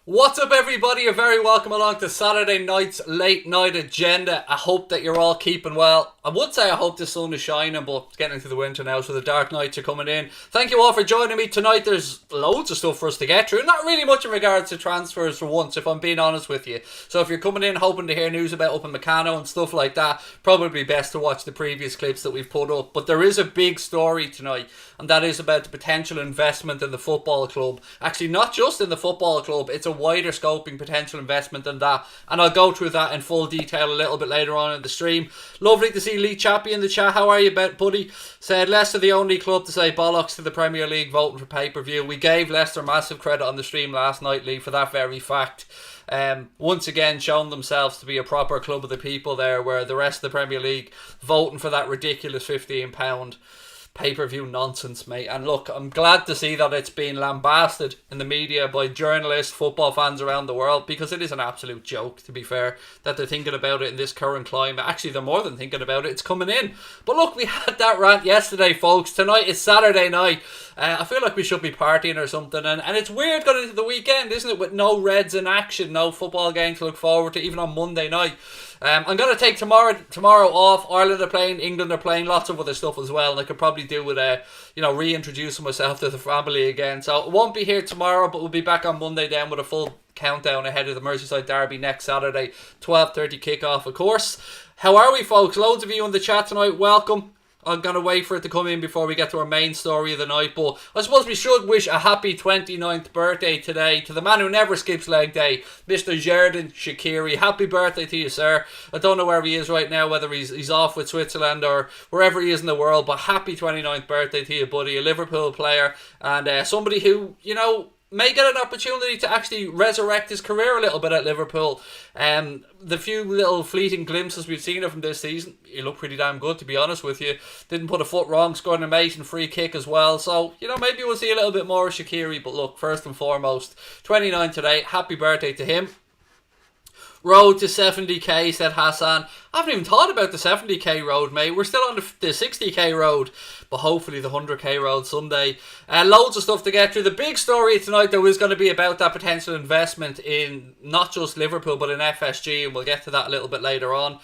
What's up, everybody? You're very welcome along to Saturday night's late night agenda. I hope that you're all keeping well. I would say I hope the sun is shining, but it's getting into the winter now, so the dark nights are coming in. Thank you all for joining me tonight. There's loads of stuff for us to get through. Not really much in regards to transfers for once, if I'm being honest with you. So if you're coming in hoping to hear news about Upamecano and stuff like that, probably best to watch the previous clips that we've put up. But there is a big story tonight, and that is about the potential investment in the football club. Actually, not just in the football club, it's a wider scoping potential investment than that, and I'll go through that in full detail a little bit later on in the stream. Lovely to see Lee Chappie in the chat. How are you, buddy? Said Leicester the only club to say bollocks to the Premier League voting for pay-per-view. We gave Leicester massive credit on the stream last night, Lee, for that very fact. Once again shown themselves to be a proper club of the people there, where the rest of the Premier League voting for that ridiculous £15 pay-per-view nonsense, mate. And look, I'm glad to see that it's been lambasted in the media by journalists, football fans around the world, because it is an absolute joke, to be fair, that they're thinking about it in this current climate. Actually, they're more than thinking about it, it's coming in. But look, we had that rant yesterday, folks. Tonight is Saturday night. I feel like we should be partying or something, and it's weird going into the weekend, isn't it, with no Reds in action, no football game to look forward to, even on Monday night. I'm going to take tomorrow off. Ireland are playing, England are playing, lots of other stuff as well, and I could probably do with reintroducing myself to the family again. So I won't be here tomorrow, but we'll be back on Monday then with a full countdown ahead of the Merseyside derby next Saturday, 12:30 kickoff, of course. How are we, folks? Loads of you in the chat tonight. Welcome. I'm going to wait for it to come in before we get to our main story of the night. But I suppose we should wish a happy 29th birthday today to the man who never skips leg day, Mr. Jadon Shaqiri. Happy birthday to you, sir. I don't know where he is right now, whether he's off with Switzerland or wherever he is in the world. But happy 29th birthday to you, buddy. A Liverpool player and somebody who, may get an opportunity to actually resurrect his career a little bit at Liverpool. The few little fleeting glimpses we've seen of him this season, he looked pretty damn good, to be honest with you. Didn't put a foot wrong, scored an amazing free kick as well. So, maybe we'll see a little bit more of Shaqiri. But look, first and foremost, 29 today. Happy birthday to him. Road to 70k, said Hassan. I haven't even thought about the 70k road, mate. We're still on the 60k road, but hopefully the 100k road someday. Loads of stuff to get through. The big story tonight, though, is going to be about that potential investment in not just Liverpool, but in FSG, and we'll get to that a little bit later on.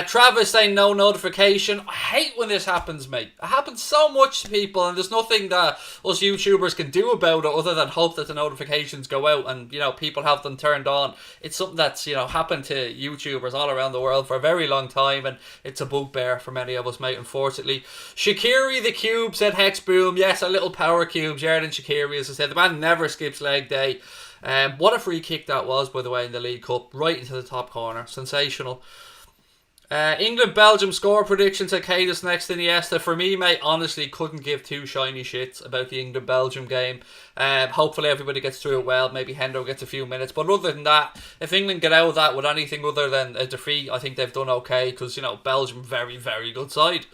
Travis saying no notification. I hate when this happens, mate. It happens so much to people, and there's nothing that us YouTubers can do about it other than hope that the notifications go out and, people have them turned on. It's something that's, happened to YouTubers all around the world for a very long time, and it's a bugbear for many of us, mate, unfortunately. Shaqiri the Cube, said Hexboom. Yes, a little power cube. Jadon Shaqiri, as I said, the man never skips leg day. What a free kick that was, by the way, in the League Cup, right into the top corner. Sensational. England-Belgium score predictions at Cadis next Iniesta. For me, mate, honestly, couldn't give two shiny shits about the England-Belgium game. Hopefully everybody gets through it well. Maybe Hendo gets a few minutes. But other than that, if England get out of that with anything other than a defeat, I think they've done okay. Because, Belgium, very, very good side.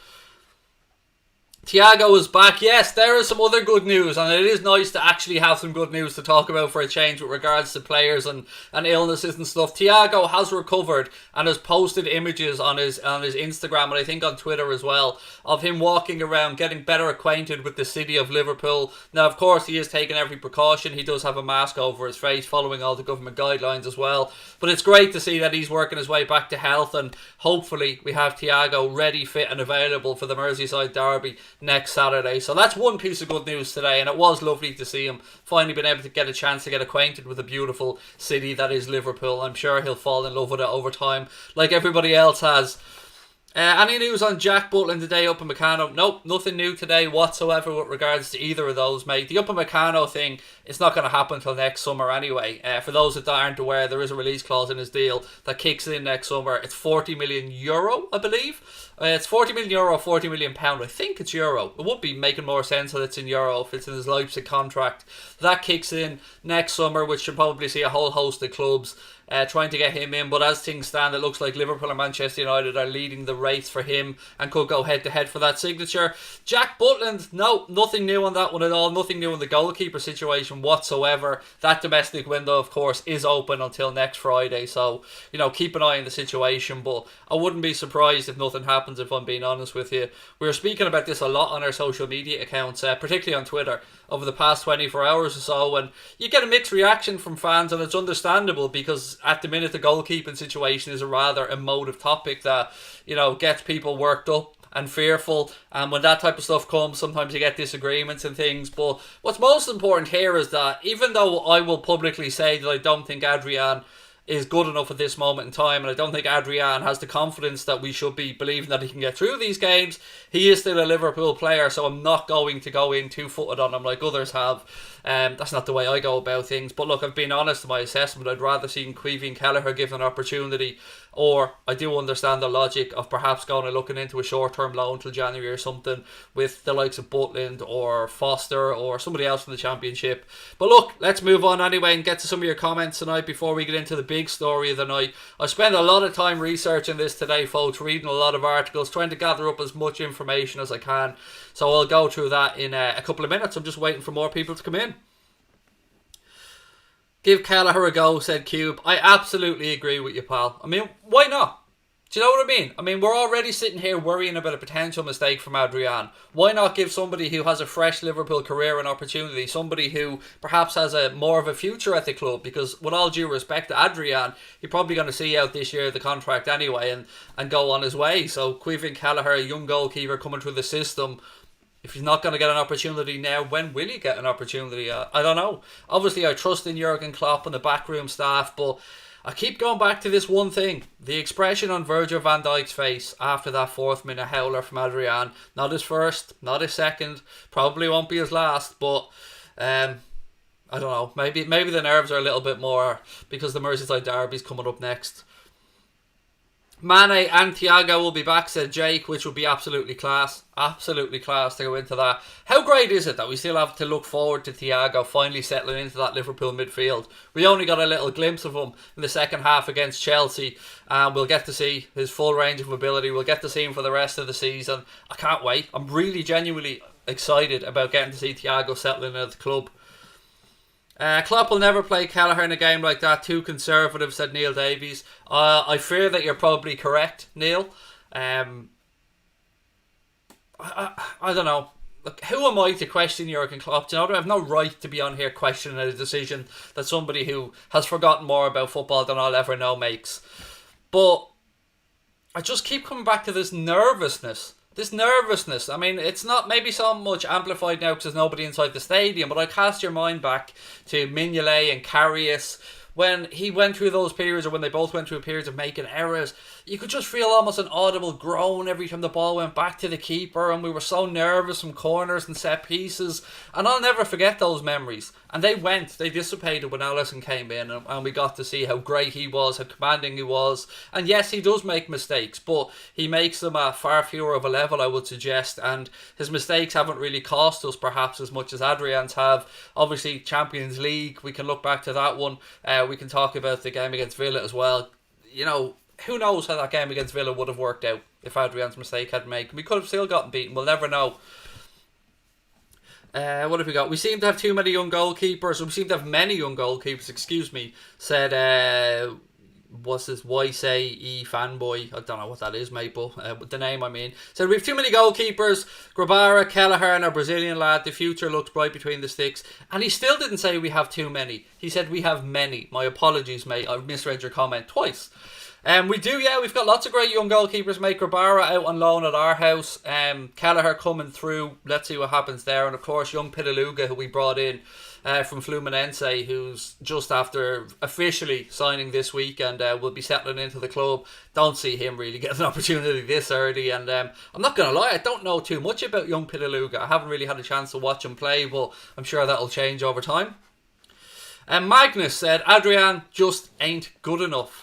Thiago is back. Yes, there is some other good news, and it is nice to actually have some good news to talk about for a change with regards to players and illnesses and stuff. Thiago has recovered and has posted images on his Instagram, and I think on Twitter as well, of him walking around, getting better acquainted with the city of Liverpool. Now, of course, he is taking every precaution. He does have a mask over his face, following all the government guidelines as well. But it's great to see that he's working his way back to health, and hopefully we have Thiago ready, fit and available for the Merseyside derby next Saturday. So that's one piece of good news today, and it was lovely to see him finally been able to get a chance to get acquainted with the beautiful city that is Liverpool. I'm sure he'll fall in love with it over time, like everybody else has. Any news on Jack Butland today, Upamecano? Nope, nothing new today whatsoever with regards to either of those, mate. The Upamecano thing, it's not going to happen until next summer anyway. For those that aren't aware, there is a release clause in his deal that kicks in next summer. It's €40 million, I believe. It's €40 million, £40 million. I think it's euro. It would be making more sense that it's in euro if it's in his Leipzig contract. That kicks in next summer, which should probably see a whole host of clubs trying to get him in. But as things stand, it looks like Liverpool and Manchester United are leading the race for him and could go head to head for that signature. Jack Butland, no, nothing new on that one at all. Nothing new in the goalkeeper situation whatsoever. That domestic window, of course, is open until next Friday, so keep an eye on the situation. But I wouldn't be surprised if nothing happens, if I'm being honest with you. We were speaking about this a lot on our social media accounts, particularly on Twitter, over the past 24 hours or so, and you get a mixed reaction from fans, and it's understandable because at the minute the goalkeeping situation is a rather emotive topic that, gets people worked up and fearful, and when that type of stuff comes, sometimes you get disagreements and things. But what's most important here is that even though I will publicly say that I don't think Adrian is good enough at this moment in time, and I don't think Adrian has the confidence that we should be believing that he can get through these games, he is still a Liverpool player, so I'm not going to go in two-footed on him like others have. That's not the way I go about things. But look, I've been honest in my assessment. I'd rather see Kylian Kelleher given an opportunity, or I do understand the logic of perhaps going and looking into a short-term loan till January or something with the likes of Butland or Foster or somebody else from the Championship. But look, let's move on anyway and get to some of your comments tonight before we get into the big story of the night. I spent a lot of time researching this today, folks, reading a lot of articles, trying to gather up as much information as I can. So I'll go through that in a couple of minutes. I'm just waiting for more people to come in. Give Kelleher a go, said Cube. I absolutely agree with you, pal. I mean, why not? Do you know what I mean? I mean, we're already sitting here worrying about a potential mistake from Adrian. Why not give somebody who has a fresh Liverpool career an opportunity? Somebody who perhaps has more of a future at the club? Because with all due respect to Adrian, he's probably going to see out this year the contract anyway and go on his way. So Kylian Kelleher, a young goalkeeper coming through the system, if he's not going to get an opportunity now, when will he get an opportunity? I don't know. Obviously, I trust in Jurgen Klopp and the backroom staff, but I keep going back to this one thing. The expression on Virgil van Dijk's face after that 4th minute howler from Adrian. Not his first, not his second, probably won't be his last, but I don't know. Maybe the nerves are a little bit more because the Merseyside derby's coming up next. Mane and Thiago will be back, said Jake, which would be absolutely class. Absolutely class to go into that. How great is it that we still have to look forward to Thiago finally settling into that Liverpool midfield? We only got a little glimpse of him in the second half against Chelsea, and we'll get to see his full range of ability. We'll get to see him for the rest of the season. I can't wait. I'm really genuinely excited about getting to see Thiago settling at the club. Klopp will never play Kelleher in a game like that. Too conservative, said Neil Davies. I fear that you're probably correct, Neil. I don't know. Look, who am I to question Jurgen Klopp? Do you know, I have no right to be on here questioning a decision that somebody who has forgotten more about football than I'll ever know makes. But I just keep coming back to this nervousness. I mean, it's not maybe so much amplified now because there's nobody inside the stadium, but I cast your mind back to Mignolet and Karius when he went through those periods, or when they both went through periods of making errors. You could just feel almost an audible groan every time the ball went back to the keeper, and we were so nervous from corners and set pieces. And I'll never forget those memories. And they dissipated when Alisson came in, and we got to see how great he was, how commanding he was. And yes, he does make mistakes, but he makes them at far fewer of a level, I would suggest. And his mistakes haven't really cost us perhaps as much as Adrian's have. Obviously, Champions League, we can look back to that one. We can talk about the game against Villa as well. You know, who knows how that game against Villa would have worked out if Adrian's mistake had made. We could have still gotten beaten. We'll never know. What have we got? We seem to have too many young goalkeepers. We seem to have many young goalkeepers, said, what's this YSE fanboy? I don't know what that is, mate, but the name I mean. Said, we have too many goalkeepers. Grabara, Kelleher and our Brazilian lad. The future looks bright between the sticks. And he still didn't say we have too many. He said we have many. My apologies, mate. I misread your comment twice. We do, yeah. We've got lots of great young goalkeepers, mate. Grabara out on loan at our house. Kelleher coming through. Let's see what happens there. And of course, young Pitaluga, who we brought in from Fluminense, who's just after officially signing this week and will be settling into the club. Don't see him really getting an opportunity this early. And I'm not going to lie, I don't know too much about young Pitaluga. I haven't really had a chance to watch him play, but I'm sure that'll change over time. And Magnus said, Adrian just ain't good enough.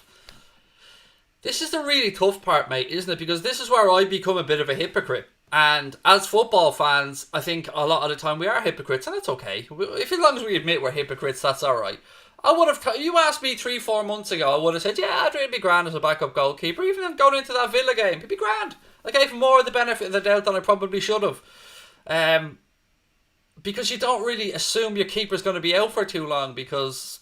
This is the really tough part, mate, isn't it? Because this is where I become a bit of a hypocrite. And as football fans, I think a lot of the time we are hypocrites, and that's okay. If as long as we admit we're hypocrites, that's alright. I would have, you asked me 3-4 months ago, I would have said, yeah, Adrian would be grand as a backup goalkeeper. Even going into that Villa game, he'd be grand. I gave him more of the benefit of the doubt than I probably should have. Because you don't really assume your keeper's going to be out for too long, because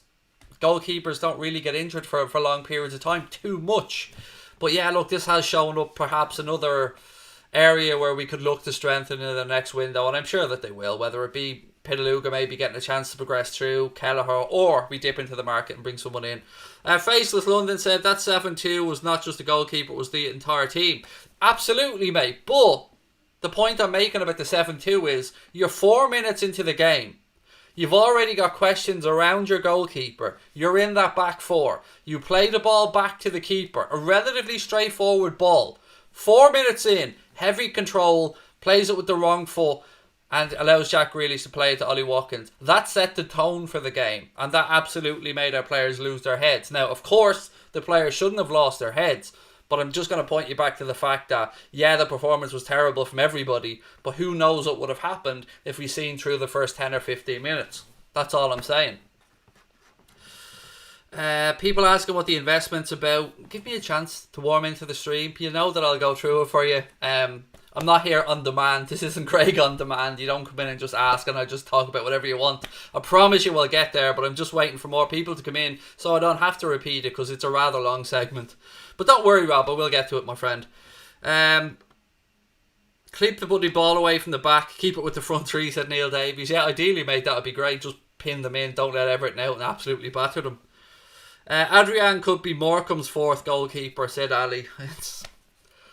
goalkeepers don't really get injured for long periods of time too much. But yeah, look, this has shown up perhaps another area where we could look to strengthen in the next window, and I'm sure that they will, whether it be Pitaluga maybe getting a chance to progress through, Kelleher, or we dip into the market and bring someone in. Faceless London said that 7-2 was not just the goalkeeper, it was the entire team. Absolutely, mate. But the point I'm making about the 7-2 is you're 4 minutes into the game. You've already got questions around your goalkeeper. You're in that back four. You play the ball back to the keeper. A relatively straightforward ball. 4 minutes in, heavy control, plays it with the wrong foot, and allows Jack Grealish to play it to Ollie Watkins. That set the tone for the game, and that absolutely made our players lose their heads. Now, of course, the players shouldn't have lost their heads, but I'm just going to point you back to the fact that, yeah, the performance was terrible from everybody, but who knows what would have happened if we seen through the first 10 or 15 minutes. That's all I'm saying. People asking what the investment's about. Give me a chance to warm into the stream. You know that I'll go through it for you. I'm not here on demand. This isn't Craig on demand. You don't come in and just ask and I just talk about whatever you want. I promise you we'll get there, but I'm just waiting for more people to come in so I don't have to repeat it because it's a rather long segment. But don't worry, Rob, I will get to it, my friend. Keep the bloody ball away from the back. Keep it with the front three, said Neil Davies. Yeah, ideally, mate, that would be great. Just pin them in. Don't let Everton out and absolutely batter them. Adrian could be Morecambe's fourth goalkeeper, said Ali.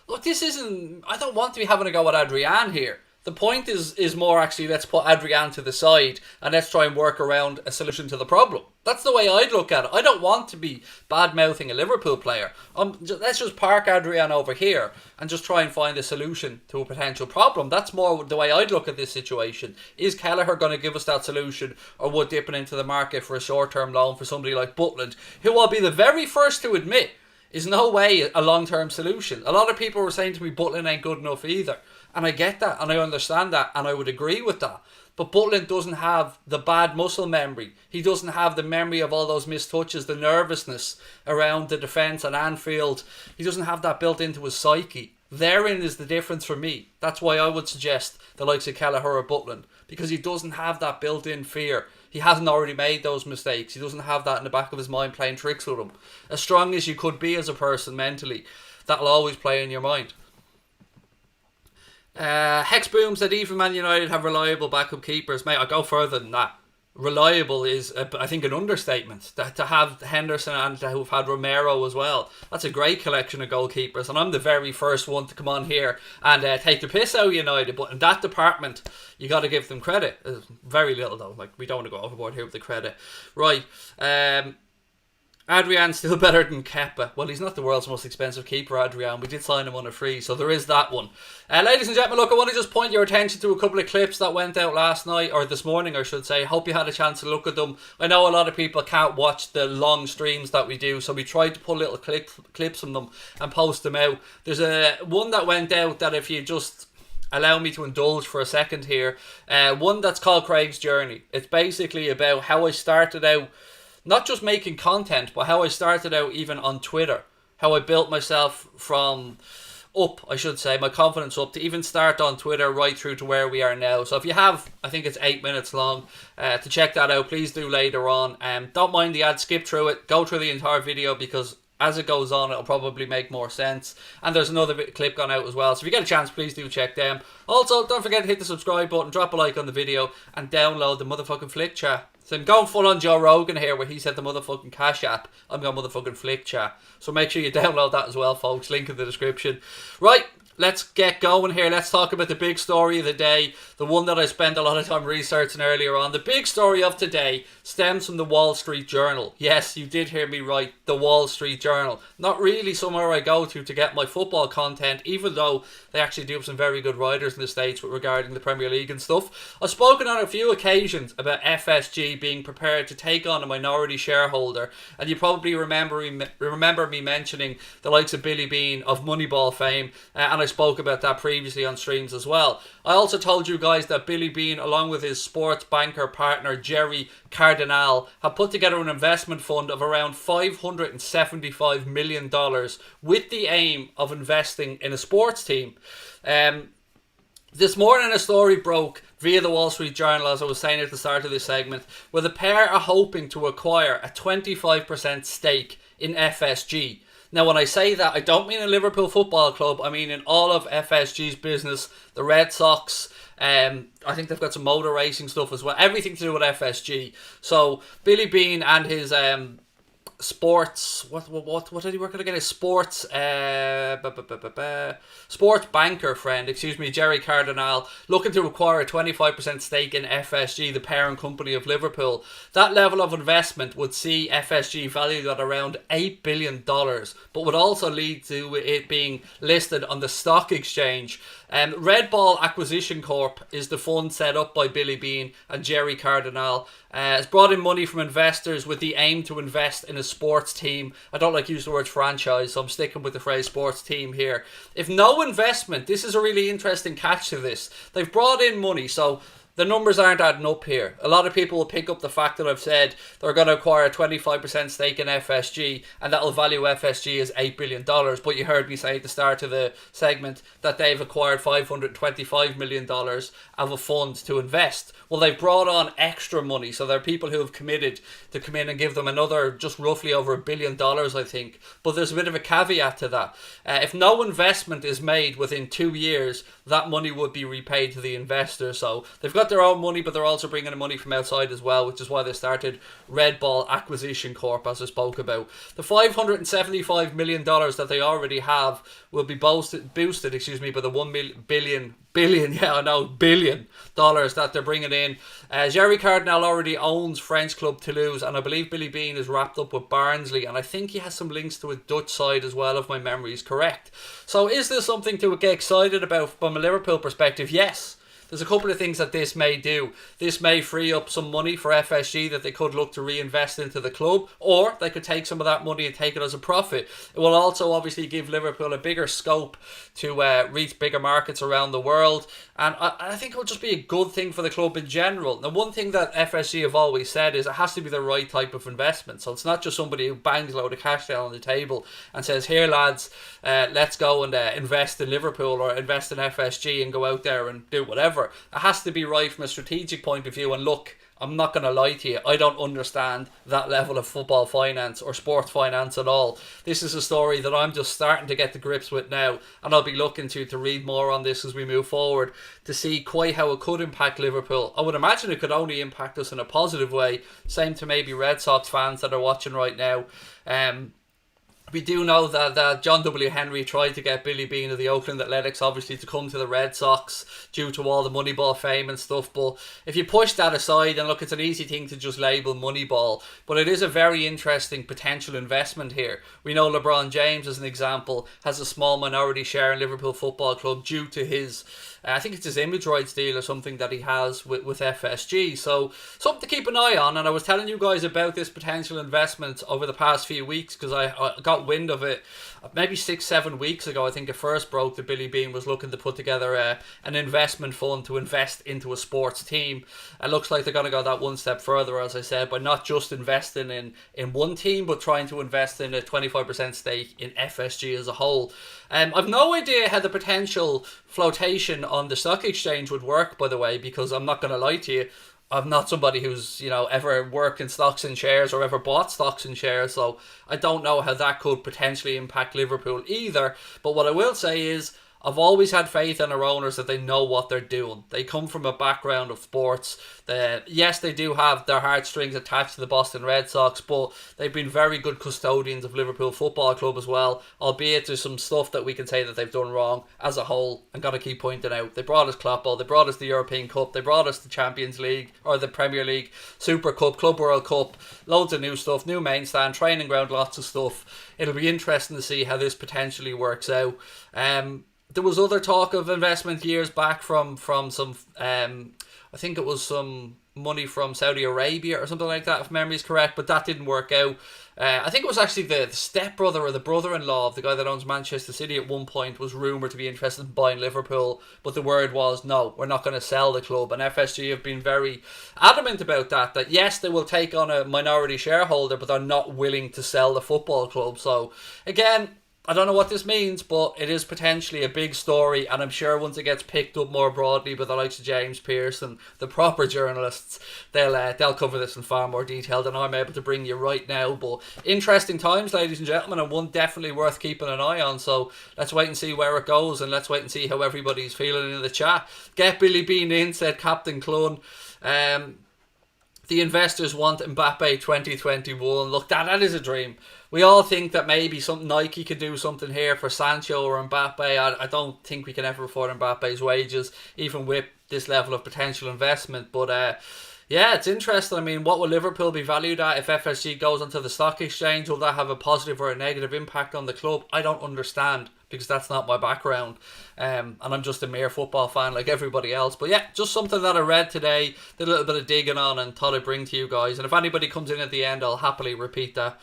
Look, this isn't... I don't want to be having a go at Adrian here. The point is more actually, let's put Adrian to the side and let's try and work around a solution to the problem. That's the way I'd look at it. I don't want to be bad-mouthing a Liverpool player. Let's just park Adrian over here and just try and find a solution to a potential problem. That's more the way I'd look at this situation. Is Kelleher going to give us that solution, or would dipping into the market for a short-term loan for somebody like Butland, who I'll be the very first to admit is no way a long-term solution. A lot of people were saying to me Butland ain't good enough either. And I get that, and I understand that, and I would agree with that. But Butland doesn't have the bad muscle memory. He doesn't have the memory of all those missed touches, the nervousness around the defence at Anfield. He doesn't have that built into his psyche. Therein is the difference for me. That's why I would suggest the likes of Kelleher or Butland, because he doesn't have that built-in fear. He hasn't already made those mistakes. He doesn't have that in the back of his mind playing tricks with him. As strong as you could be as a person mentally, that'll always play in your mind. Hexboom said even Man United have reliable backup keepers. Mate, I'll go further than that. Reliable is, I think, an understatement. To have Henderson and to have had Romero as well. That's a great collection of goalkeepers. And I'm the very first one to come on here and take the piss out of United. But in that department, you got to give them credit. Very little, though. Like, we don't want to go overboard here with the credit. Right. Adrian's still better than Kepa. Well, he's not the world's most expensive keeper, Adrian. We did sign him on a free, so there is that one. Ladies and gentlemen, look, I want to just point your attention to a couple of clips that went out last night, or this morning, I should say. Hope you had a chance to look at them. I know a lot of people can't watch the long streams that we do, so we tried to pull little clips from them and post them out. There's one that went out that, if you just allow me to indulge for a second here, one that's called Craig's Journey. It's basically about how I started out, not just making content, but how I started out even on Twitter. How I built myself from up, I should say, my confidence up to even start on Twitter right through to where we are now. So if you have, I think it's 8 minutes long, to check that out, please do later on. Don't mind the ad, skip through it, go through the entire video, because as it goes on, it'll probably make more sense. And there's another clip gone out as well. So if you get a chance, please do check them. Also, don't forget to hit the subscribe button, drop a like on the video, and download the motherfucking Flick Chat. So I'm going full on Joe Rogan here, where he said the motherfucking Cash App. I'm going motherfucking Flick Chat. So make sure you download that as well, folks. Link in the description. Right, let's get going here. Let's talk about the big story of the day. The one that I spent a lot of time researching earlier on. The big story of today stems from the Wall Street Journal. Yes, you did hear me right. The Wall Street Journal. Not really somewhere I go to get my football content, even though they actually do have some very good writers in the States regarding the Premier League and stuff. I've spoken on a few occasions about FSG being prepared to take on a minority shareholder, and you probably remember me mentioning the likes of Billy Bean of Moneyball fame, and I spoke about that previously on streams as well. I also told you guys that Billy Bean, along with his sports banker partner Jerry Cardinal, have put together an investment fund of around $575 million with the aim of investing in a sports team. This morning a story broke via the Wall Street Journal, as I was saying at the start of this segment, where the pair are hoping to acquire a 25% stake in FSG. Now, when I say that, I don't mean in Liverpool Football Club. I mean in all of FSG's business, the Red Sox. I think they've got some motor racing stuff as well. Everything to do with FSG. So Billy Bean and his sports, what did he work at again? His sports sports banker friend, Jerry Cardinal, looking to acquire a 25% stake in FSG, the parent company of Liverpool. That level of investment would see FSG valued at around $8 billion, but would also lead to it being listed on the stock exchange. Red Ball Acquisition Corp is the fund set up by Billy Bean and Jerry Cardinal. It's brought in money from investors with the aim to invest in a sports team. I don't like to use the word franchise, so I'm sticking with the phrase sports team here. If no investment, this is a really interesting catch to this. They've brought in money, so the numbers aren't adding up here. A lot of people will pick up the fact that I've said they're going to acquire a 25% stake in FSG, and that'll value FSG as $8 billion. But you heard me say at the start of the segment that they've acquired $525 million of a fund to invest. Well, they've brought on extra money, so there are people who have committed to come in and give them another just roughly over $1 billion, I think. But there's a bit of a caveat to that. If no investment is made within 2 years, that money would be repaid to the investor. So they've got their own money, but they're also bringing in money from outside as well, which is why they started Red Ball Acquisition Corp, as I spoke about. The $575 million that they already have will be boosted by the $1 billion that they're bringing in. Jerry Cardinal already owns French club Toulouse, and I believe Billy Bean is wrapped up with Barnsley, and I think he has some links to a Dutch side as well, if my memory is correct. So is this something to get excited about from a Liverpool perspective? Yes. There's a couple of things that this may do. This may free up some money for FSG that they could look to reinvest into the club, or they could take some of that money and take it as a profit. It will also obviously give Liverpool a bigger scope to reach bigger markets around the world, and I think it will just be a good thing for the club in general. Now, one thing that FSG have always said is it has to be the right type of investment. So it's not just somebody who bangs a load of cash down on the table and says, here lads, let's go and invest in Liverpool or invest in FSG and go out there and do whatever. It has to be right from a strategic point of view. And look, I'm not going to lie to you, I don't understand that level of football finance or sports finance at all. This is a story that I'm just starting to get to grips with now, and I'll be looking to read more on this as we move forward to see quite how it could impact Liverpool. I would imagine it could only impact us in a positive way. Same to maybe Red Sox fans that are watching right now. We do know that John W. Henry tried to get Billy Bean of the Oakland Athletics obviously to come to the Red Sox due to all the Moneyball fame and stuff, but if you push that aside, and look, it's an easy thing to just label Moneyball, but it is a very interesting potential investment here. We know LeBron James, as an example, has a small minority share in Liverpool Football Club due to his I think it's his image rights deal or something that he has with FSG. So something to keep an eye on. And I was telling you guys about this potential investment over the past few weeks because I got wind of it maybe 6-7 weeks ago. I think it first broke that Billy Bean was looking to put together an investment fund to invest into a sports team. It looks like they're going to go that one step further, as I said, by not just investing in one team, but trying to invest in a 25% stake in FSG as a whole. I've no idea how the potential flotation on the stock exchange would work, by the way, because I'm not going to lie to you, I'm not somebody who's, ever worked in stocks and shares or ever bought stocks and shares, so I don't know how that could potentially impact Liverpool either. But what I will say is, I've always had faith in our owners that they know what they're doing. They come from a background of sports. Yes, they do have their heartstrings attached to the Boston Red Sox, but they've been very good custodians of Liverpool Football Club as well, albeit there's some stuff that we can say that they've done wrong as a whole. I'm going to keep pointing out. They brought us Klopp, they brought us the European Cup, they brought us the Champions League, or the Premier League, Super Cup, Club World Cup, loads of new stuff, new main stand, training ground, lots of stuff. It'll be interesting to see how this potentially works out. There was other talk of investment years back from some, I think it was some money from Saudi Arabia or something like that, if memory is correct, but that didn't work out. I think it was actually the stepbrother or the brother-in-law of the guy that owns Manchester City at one point was rumoured to be interested in buying Liverpool, but the word was, no, we're not going to sell the club, and FSG have been very adamant about that yes, they will take on a minority shareholder, but they're not willing to sell the football club. So, again, I don't know what this means, but it is potentially a big story, and I'm sure once it gets picked up more broadly by the likes of James Pearce and the proper journalists, they'll cover this in far more detail than I'm able to bring you right now. But interesting times, ladies and gentlemen, and one definitely worth keeping an eye on. So let's wait and see where it goes, and let's wait and see how everybody's feeling in the chat. Get Billy Bean in, said Captain Clun. The investors want Mbappe 2021. Look, that is a dream. We all think that maybe Nike could do something here for Sancho or Mbappe. I don't think we can ever afford Mbappe's wages, even with this level of potential investment. But yeah, it's interesting. I mean, what will Liverpool be valued at if FSG goes onto the stock exchange? Will that have a positive or a negative impact on the club? I don't understand, because that's not my background. And I'm just a mere football fan like everybody else. But yeah, just something that I read today, did a little bit of digging on, and thought I'd bring to you guys. And if anybody comes in at the end, I'll happily repeat that.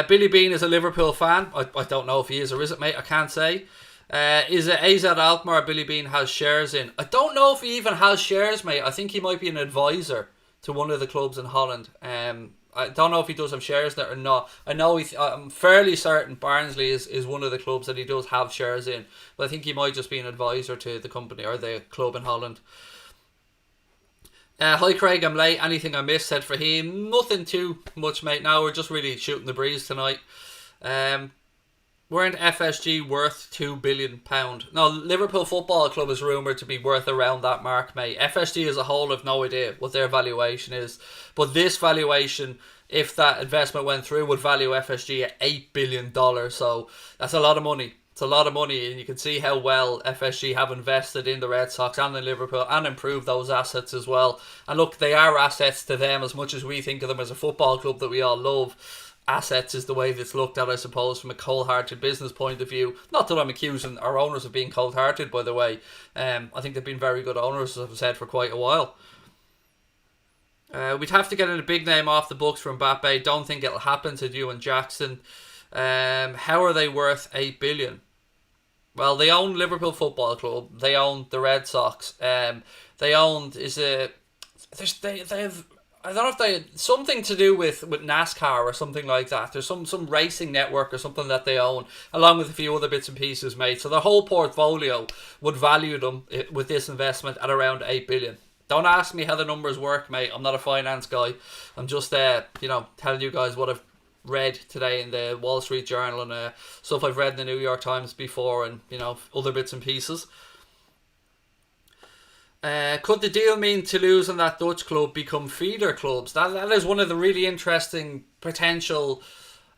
Billy Bean is a Liverpool fan. I don't know if he is or isn't, mate. I can't say. Is it AZ Alkmaar Billy Bean has shares in? I don't know if he even has shares, mate. I think he might be an advisor to one of the clubs in Holland. I don't know if he does have shares there or not. I know I'm fairly certain Barnsley is one of the clubs that he does have shares in. But I think he might just be an advisor to the company or the club in Holland. Hi Craig, I'm late. Anything I missed, said Raheem. Nothing too much, mate. Now we're just really shooting the breeze tonight. Weren't FSG worth £2 billion? No, Liverpool Football Club is rumoured to be worth around that mark, mate. FSG as a whole have no idea what their valuation is. But this valuation, if that investment went through, would value FSG at $8 billion. So that's a lot of money. It's a lot of money, and you can see how well FSG have invested in the Red Sox and in Liverpool and improved those assets as well. And look, they are assets to them as much as we think of them as a football club that we all love. Assets is the way that's looked at, I suppose, from a cold-hearted business point of view. Not that I'm accusing our owners of being cold-hearted, by the way. I think they've been very good owners, as I've said, for quite a while. We'd have to get in a big name off the books for Mbappe. Don't think it'll happen, said you and Jackson. How are they worth $8 billion? Well, they own Liverpool Football Club. They own the Red Sox. They owned they have, I don't know if they had something to do with NASCAR or something like that. There's some racing network or something that they own, along with a few other bits and pieces, mate. So their whole portfolio would value them with this investment at around $8 billion. Don't ask me how the numbers work, mate. I'm not a finance guy. I'm just telling you guys what I've read today in the Wall Street Journal and stuff I've read in the New York Times before, and other bits and pieces. Could the deal mean Toulouse and that Dutch club become feeder clubs? That is one of the really interesting potential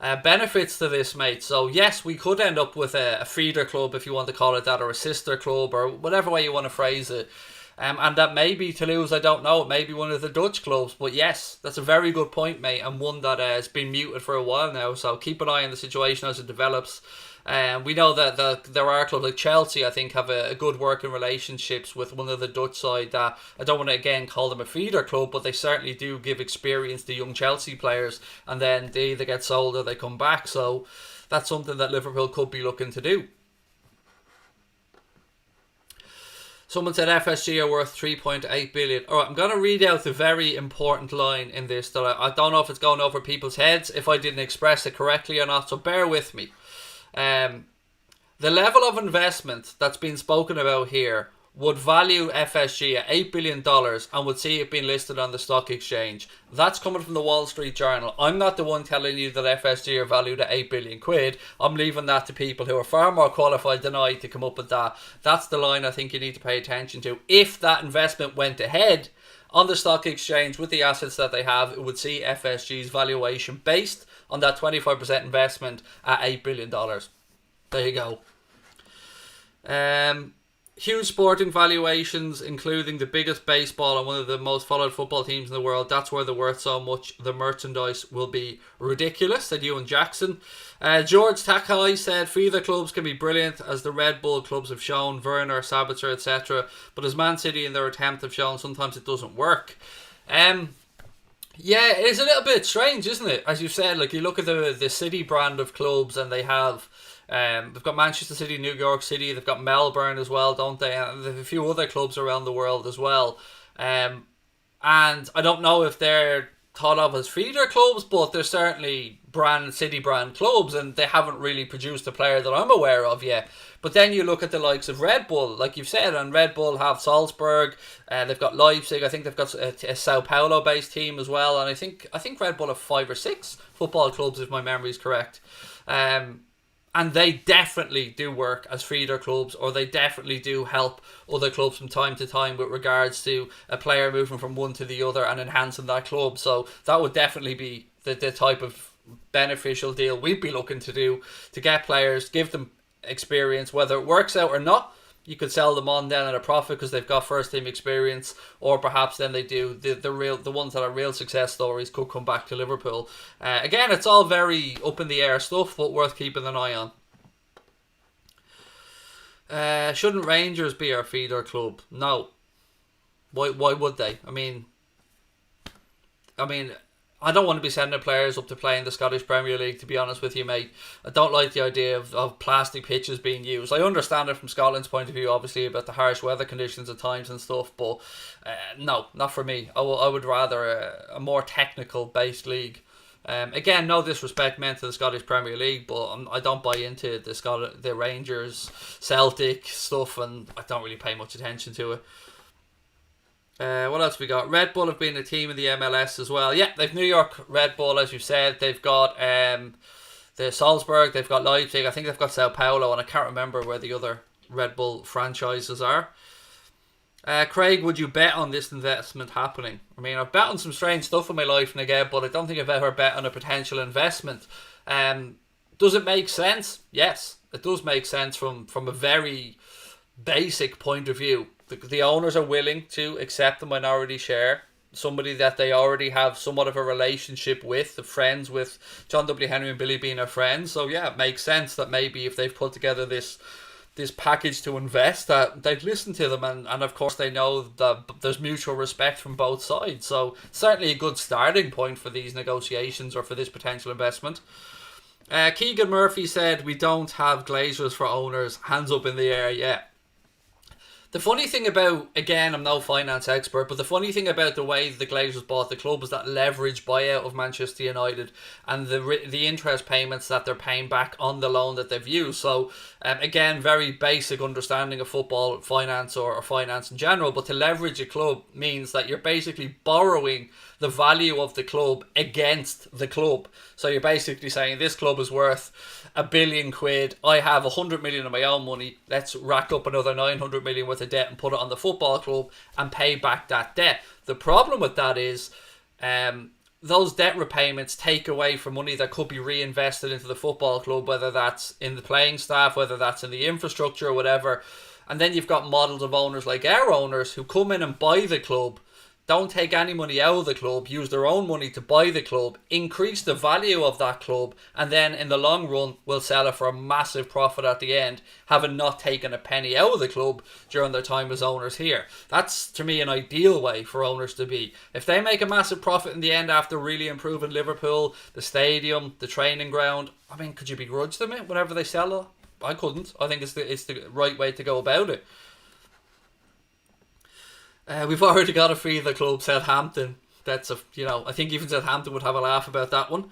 benefits to this, mate. So yes, we could end up with a feeder club, if you want to call it that, or a sister club, or whatever way you want to phrase it. And that maybe Toulouse, I don't know, maybe one of the Dutch clubs. But yes, that's a very good point, mate, and one that has been muted for a while now. So keep an eye on the situation as it develops. We know that there are clubs like Chelsea, I think, have a good working relationships with one of the Dutch side that, I don't want to again call them a feeder club, but they certainly do give experience to young Chelsea players, and then they either get sold or they come back. So that's something that Liverpool could be looking to do. Someone said FSG are worth 3.8 billion. Alright, I'm going to read out the very important line in this that I don't know if it's going over people's heads, if I didn't express it correctly or not, so bear with me. The level of investment that's been spoken about here would value FSG at $8 billion and would see it being listed on the stock exchange. That's coming from the Wall Street Journal. I'm not the one telling you that FSG are valued at 8 billion quid. I'm leaving that to people who are far more qualified than I to come up with that. That's the line I think you need to pay attention to. If that investment went ahead on the stock exchange with the assets that they have, it would see FSG's valuation based on that 25% investment at $8 billion. There you go. Huge sporting valuations, including the biggest baseball and one of the most followed football teams in the world. That's where they're worth so much. The merchandise will be ridiculous, said Ewan Jackson. George Takai said feeder clubs can be brilliant, as the Red Bull clubs have shown, Werner, Sabitzer, etc. But as Man City in their attempt have shown, sometimes it doesn't work. Yeah, it's a little bit strange, isn't it? As you said, like, you look at the City brand of clubs, and they have they've got Manchester City, New York City, they've got Melbourne as well, don't they? And they've a few other clubs around the world as well. And I don't know if they're thought of as feeder clubs, but they're certainly city brand clubs, and they haven't really produced a player that I'm aware of yet. But then you look at the likes of Red Bull, like you've said, and Red Bull have Salzburg, they've got Leipzig, I think they've got a Sao Paulo based team as well, and I think Red Bull have 5 or 6 football clubs if my memory is correct. And they definitely do work as feeder clubs, or they definitely do help other clubs from time to time with regards to a player moving from one to the other and enhancing that club. So that would definitely be the type of beneficial deal we'd be looking to do, to get players, give them experience. Whether it works out or not, you could sell them on then at a profit because they've got first team experience, or perhaps then they do the ones that are real success stories could come back to Liverpool. Again, it's all very up in the air stuff, but worth keeping an eye on. Shouldn't Rangers be our feeder club? No. Why would they? I mean, I don't want to be sending players up to play in the Scottish Premier League, to be honest with you, mate. I don't like the idea of plastic pitches being used. I understand it from Scotland's point of view, obviously, about the harsh weather conditions at times and stuff, but no, not for me. I would rather a more technical-based league. Again, no disrespect meant to the Scottish Premier League, but I don't buy into the Rangers, Celtic stuff, and I don't really pay much attention to it. What else we got? Red Bull have been a team in the MLS as well. Yeah, they've New York Red Bull, as you said. They've got the Salzburg, they've got Leipzig, I think they've got Sao Paulo, and I can't remember where the other Red Bull franchises are. Craig, would you bet on this investment happening? I mean, I've bet on some strange stuff in my life, again, but I don't think I've ever bet on a potential investment. Does it make sense? Yes, it does make sense from a very basic point of view. The owners are willing to accept the minority share, somebody that they already have somewhat of a relationship with, the friends with John W. Henry and Billy Bean are friends. So yeah, it makes sense that maybe if they've put together this package to invest, that they'd listen to them, and of course they know that there's mutual respect from both sides. So certainly a good starting point for these negotiations or for this potential investment. Keegan Murphy said, we don't have Glazers for owners, hands up in the air. Yeah. The funny thing about, again, I'm no finance expert, but the funny thing about the way the Glazers bought the club was that leverage buyout of Manchester United and the interest payments that they're paying back on the loan that they've used. So, again, very basic understanding of football finance or finance in general, but to leverage a club means that you're basically borrowing the value of the club against the club. So you're basically saying this club is worth £1 billion. I have 100 million of my own money. Let's rack up another 900 million worth of debt and put it on the football club and pay back that debt. The problem with that is those debt repayments take away from money that could be reinvested into the football club, whether that's in the playing staff, whether that's in the infrastructure or whatever. And then you've got models of owners like our owners who come in and buy the club, don't take any money out of the club, use their own money to buy the club, increase the value of that club, and then in the long run will sell it for a massive profit at the end, having not taken a penny out of the club during their time as owners here. That's, to me, an ideal way for owners to be. If they make a massive profit in the end after really improving Liverpool, the stadium, the training ground, I mean, could you begrudge them it whenever they sell it? I couldn't. I think it's the right way to go about it. We've already got a feeder club, Southampton. I think even Southampton would have a laugh about that one.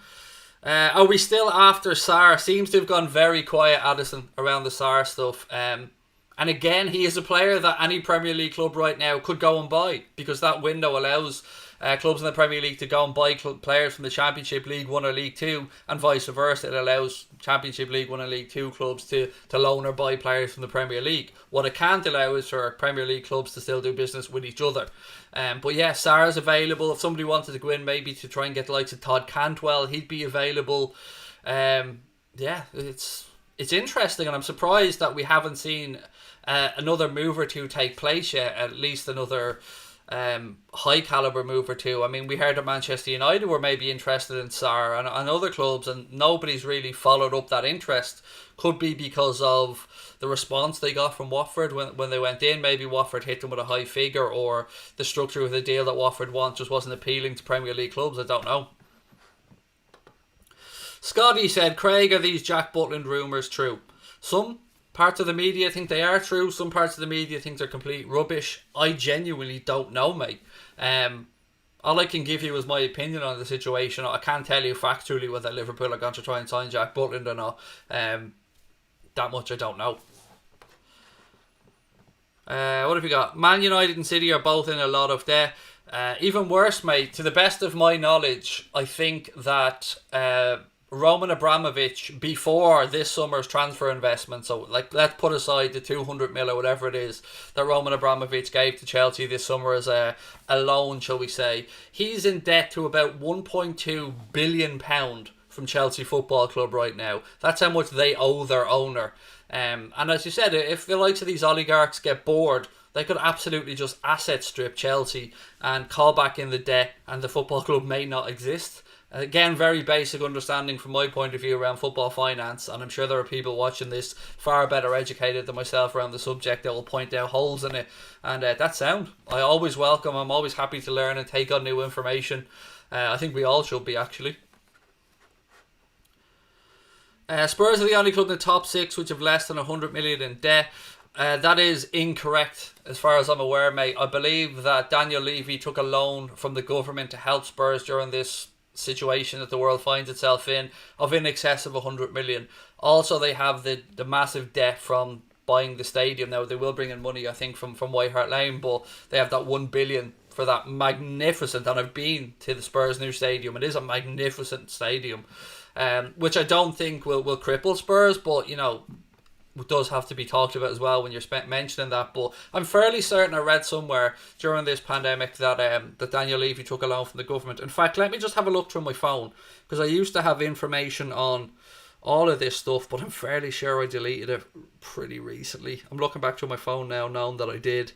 Are we still after Sarr? Seems to have gone very quiet, Addison, around the Sarr stuff. And again, he is a player that any Premier League club right now could go and buy, because that window allows clubs in the Premier League to go and buy players from the Championship, League 1 or League 2, and vice versa. It allows Championship, League 1 and League 2 clubs to loan or buy players from the Premier League. What it can't allow is for Premier League clubs to still do business with each other. But yeah, Sarr's available. If somebody wanted to go in maybe to try and get the likes of Todd Cantwell, he'd be available. Yeah, it's interesting, and I'm surprised that we haven't seen another move or two take place yet, at least another high caliber move or two. I mean, we heard that Manchester United were maybe interested in Sarr and other clubs, and nobody's really followed up that interest. Could be because of the response they got from Watford when they went in. Maybe Watford hit them with a high figure, or the structure of the deal that Watford wants just wasn't appealing to Premier League clubs. I don't know. Scotty said, Craig, are these Jack Butland rumours true? Some parts of the media think they are true. Some parts of the media think they're complete rubbish. I genuinely don't know, mate. all I can give you is my opinion on the situation. I can't tell you factually whether Liverpool are going to try and sign Jack Butland or not. That much I don't know. What have you got? Man United and City are both in a lot of debt. Even worse, mate, to the best of my knowledge, I think that Roman Abramovich, before this summer's transfer investment, so like let's put aside the 200 mil or whatever it is that Roman Abramovich gave to Chelsea this summer as a loan, shall we say, he's in debt to about £1.2 billion from Chelsea Football Club right now. That's how much they owe their owner. And as you said, if the likes of these oligarchs get bored, they could absolutely just asset strip Chelsea and call back in the debt, and the football club may not exist. Again, very basic understanding from my point of view around football finance, and I'm sure there are people watching this far better educated than myself around the subject that will point out holes in it, and that's sound. I'm always happy to learn and take on new information. I think we all should be, actually. Spurs are the only club in the top six which have less than 100 million in debt. That is incorrect as far as I'm aware, mate. I believe that Daniel Levy took a loan from the government to help Spurs during this situation that the world finds itself in of in excess of 100 million. Also, they have the massive debt from buying the stadium. Now, they will bring in money, I think, from White Hart Lane, but they have that 1 billion for that magnificent, and I've been to the Spurs new stadium. It is a magnificent stadium, which I don't think will cripple Spurs, but you know, it does have to be talked about as well when you're mentioning that. But I'm fairly certain I read somewhere during this pandemic that that Daniel Levy took a loan from the government. In fact, let me just have a look through my phone, because I used to have information on all of this stuff, but I'm fairly sure I deleted it pretty recently. I'm looking back through my phone now, knowing that I did.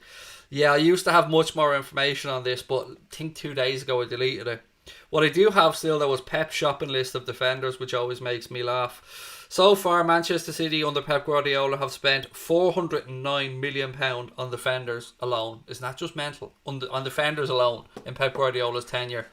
Yeah, I used to have much more information on this, but I think 2 days ago I deleted it. What I do have still, though, was Pep's shopping list of defenders, which always makes me laugh. So far, Manchester City under Pep Guardiola have spent £409 million on defenders alone. Isn't that just mental? On defenders alone in Pep Guardiola's tenure.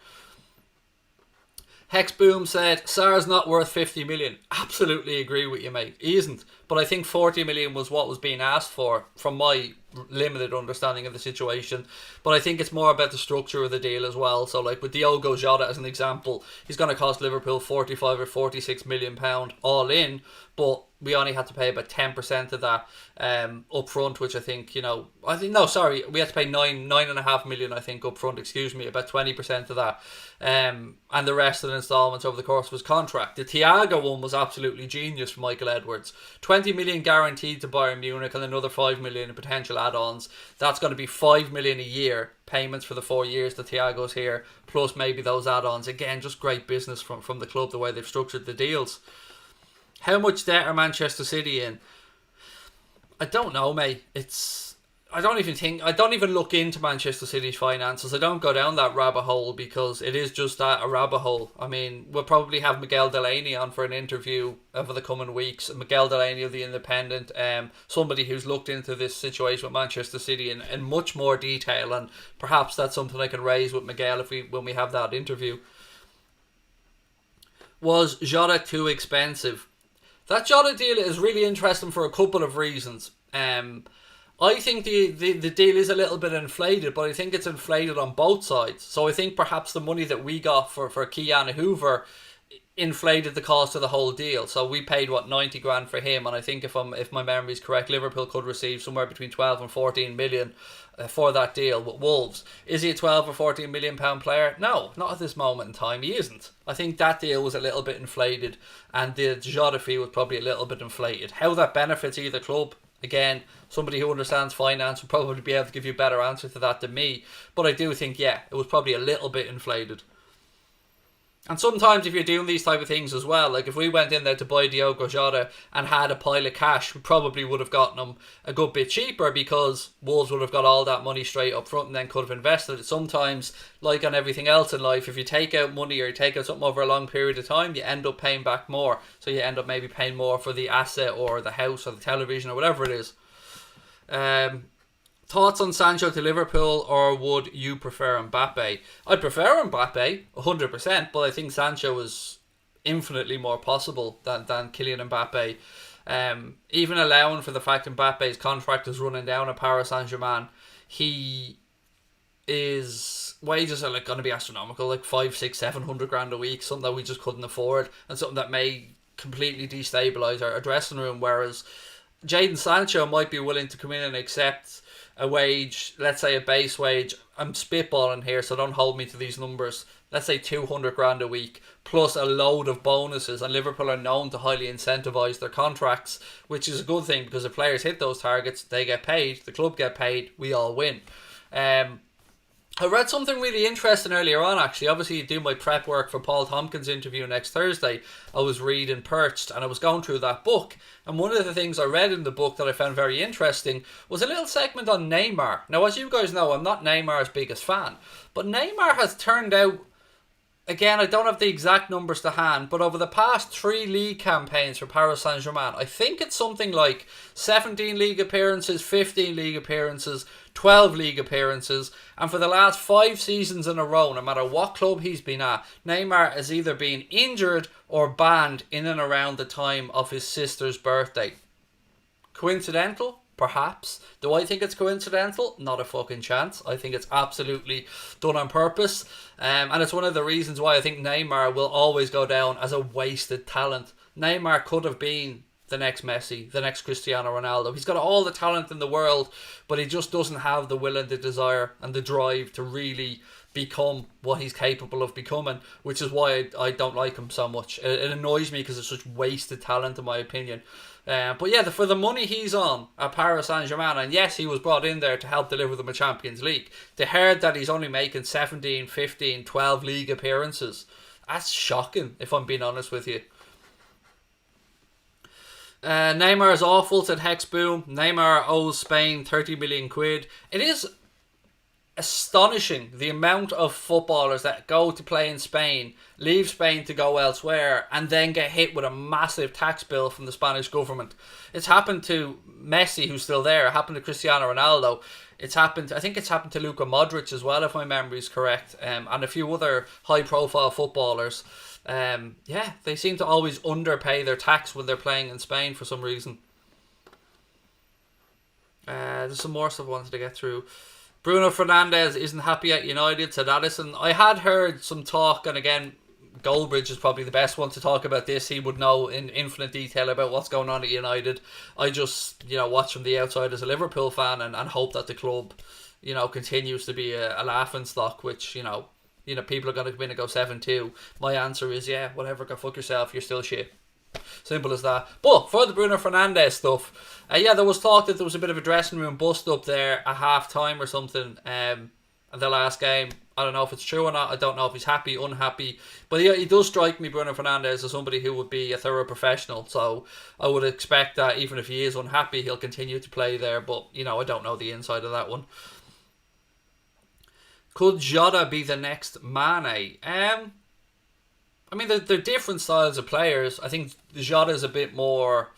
Hexboom said, Sarr's not worth 50 million. Absolutely agree with you, mate. He isn't. But I think 40 million was what was being asked for, from my limited understanding of the situation. But I think it's more about the structure of the deal as well. So like with Diogo Jota as an example, he's going to cost Liverpool 45 or 46 million pound all in, but we only had to pay about 10% of that up front, which I think, we had to pay 9.5 million, I think, up front, about 20% of that. And the rest of the installments over the course of his contract. The Thiago one was absolutely genius for Michael Edwards. 20 million guaranteed to Bayern Munich and another 5 million in potential add-ons. That's going to be 5 million a year payments for the 4 years that Thiago's here, plus maybe those add-ons. Again, just great business from the club, the way they've structured the deals. How much debt are Manchester City in? I don't know, mate. I don't even look into Manchester City's finances. I don't go down that rabbit hole, because it is just that, a rabbit hole. I mean, we'll probably have Miguel Delaney on for an interview over the coming weeks. Miguel Delaney of The Independent, somebody who's looked into this situation with Manchester City in much more detail, and perhaps that's something I can raise with Miguel when we have that interview. Was Jota too expensive? That Jota deal is really interesting for a couple of reasons. I think the deal is a little bit inflated, but I think it's inflated on both sides. So I think perhaps the money that we got for Kylian Hoover inflated the cost of the whole deal. So we paid 90 grand for him, and I think if my memory is correct, Liverpool could receive somewhere between 12 and 14 million for that deal with Wolves. Is he a 12 or 14 million pound player? No, not at this moment in time. He isn't. I think that deal was a little bit inflated, and the Jota fee was probably a little bit inflated. How that benefits either club, again, somebody who understands finance would probably be able to give you a better answer to that than me. But I do think, it was probably a little bit inflated. And sometimes if you're doing these type of things as well, like if we went in there to buy Diogo Jota and had a pile of cash, we probably would have gotten him a good bit cheaper, because Wolves would have got all that money straight up front and then could have invested it. Sometimes, like on everything else in life, if you take out money or you take out something over a long period of time, you end up paying back more. So you end up maybe paying more for the asset or the house or the television or whatever it is. Thoughts on Sancho to Liverpool, or would you prefer Mbappe? I'd prefer Mbappe, 100%, but I think Sancho is infinitely more possible than Kylian Mbappe. Even allowing for the fact Mbappe's contract is running down at Paris Saint-Germain, he is wages are like going to be astronomical, like 5, 6, 700 grand a week, something that we just couldn't afford, and something that may completely destabilise our dressing room. Whereas Jadon Sancho might be willing to come in and accept a wage, let's say a base wage. I'm spitballing here, so don't hold me to these numbers. Let's say 200 grand a week plus a load of bonuses, and Liverpool are known to highly incentivise their contracts, which is a good thing because if players hit those targets, they get paid, the club get paid, we all win. I read something really interesting earlier on, actually. Obviously, do my prep work for Paul Tompkins' interview next Thursday. I was reading Pearce and I was going through that book. And one of the things I read in the book that I found very interesting was a little segment on Neymar. Now, as you guys know, I'm not Neymar's biggest fan. But Neymar has turned out, again, I don't have the exact numbers to hand, but over the past 3 league campaigns for Paris Saint-Germain, I think it's something like 17 league appearances, 15 league appearances, 12 league appearances, and for the last 5 seasons in a row, no matter what club he's been at, Neymar has either been injured or banned in and around the time of his sister's birthday. Coincidental? Perhaps. Do I think it's coincidental? Not a fucking chance. I think it's absolutely done on purpose. And it's one of the reasons why I think Neymar will always go down as a wasted talent. Neymar could have been the next Messi, the next Cristiano Ronaldo. He's got all the talent in the world, but he just doesn't have the will and the desire and the drive to really become what he's capable of becoming, which is why I don't like him so much. It annoys me because it's such wasted talent in my opinion. But yeah, for the money he's on at Paris Saint-Germain, and yes, he was brought in there to help deliver them a Champions League. They heard that he's only making 17, 15, 12 league appearances. That's shocking, if I'm being honest with you. Neymar is awful, said Hexboom. Neymar owes Spain 30 million quid. It is astonishing the amount of footballers that go to play in Spain, leave Spain to go elsewhere, and then get hit with a massive tax bill from the Spanish government. It's happened to Messi, who's still there. It happened to Cristiano Ronaldo. I think it's happened to Luka Modric as well, if my memory is correct, and a few other high-profile footballers. They seem to always underpay their tax when they're playing in Spain for some reason. There's some more stuff I wanted to get through. Bruno Fernandes isn't happy at United, said Addison. I had heard some talk, and again, Goldbridge is probably the best one to talk about this. He would know in infinite detail about what's going on at United. I just, watch from the outside as a Liverpool fan and hope that the club, continues to be a laughing stock, which, people are going to come in and go 7-2. My answer is, yeah, whatever, go fuck yourself, you're still shit. Simple as that. But for the Bruno Fernandes stuff, there was talk that there was a bit of a dressing room bust up there at half time or something at the last game. I don't know if it's true or not. I don't know if he's happy, unhappy. But he does strike me, Bruno Fernandes, as somebody who would be a thorough professional. So I would expect that even if he is unhappy, he'll continue to play there. But, I don't know the inside of that one. Could Jota be the next Mane? They're different styles of players. I think Jota is a bit more...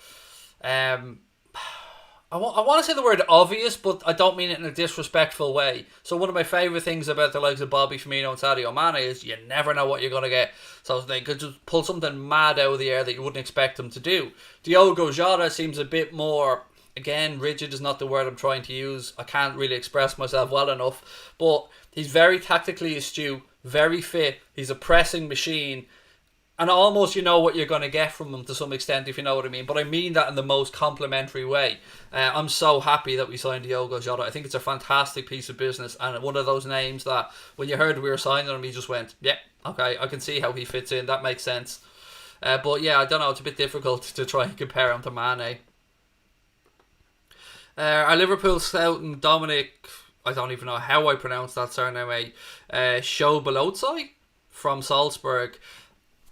I want to say the word obvious, but I don't mean it in a disrespectful way. So one of my favourite things about the likes of Bobby Firmino and Sadio Mane is you never know what you're going to get. So they could just pull something mad out of the air that you wouldn't expect them to do. Diogo Jota seems a bit more... Again, rigid is not the word I'm trying to use. I can't really express myself well enough. But he's very tactically astute, very fit. He's a pressing machine. And almost you know what you're going to get from him to some extent, if you know what I mean. But I mean that in the most complimentary way. I'm so happy that we signed Diogo Jota. I think it's a fantastic piece of business. And one of those names that when you heard we were signing him, you just went, yeah, okay, I can see how he fits in. That makes sense. But yeah, I don't know. It's a bit difficult to try and compare him to Mane. Our Liverpool scout and Dominic, I don't even know how I pronounce that surname, Shobalozai from Salzburg.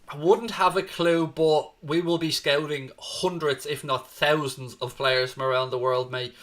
I wouldn't have a clue, but we will be scouting hundreds, if not thousands, of players from around the world, mate.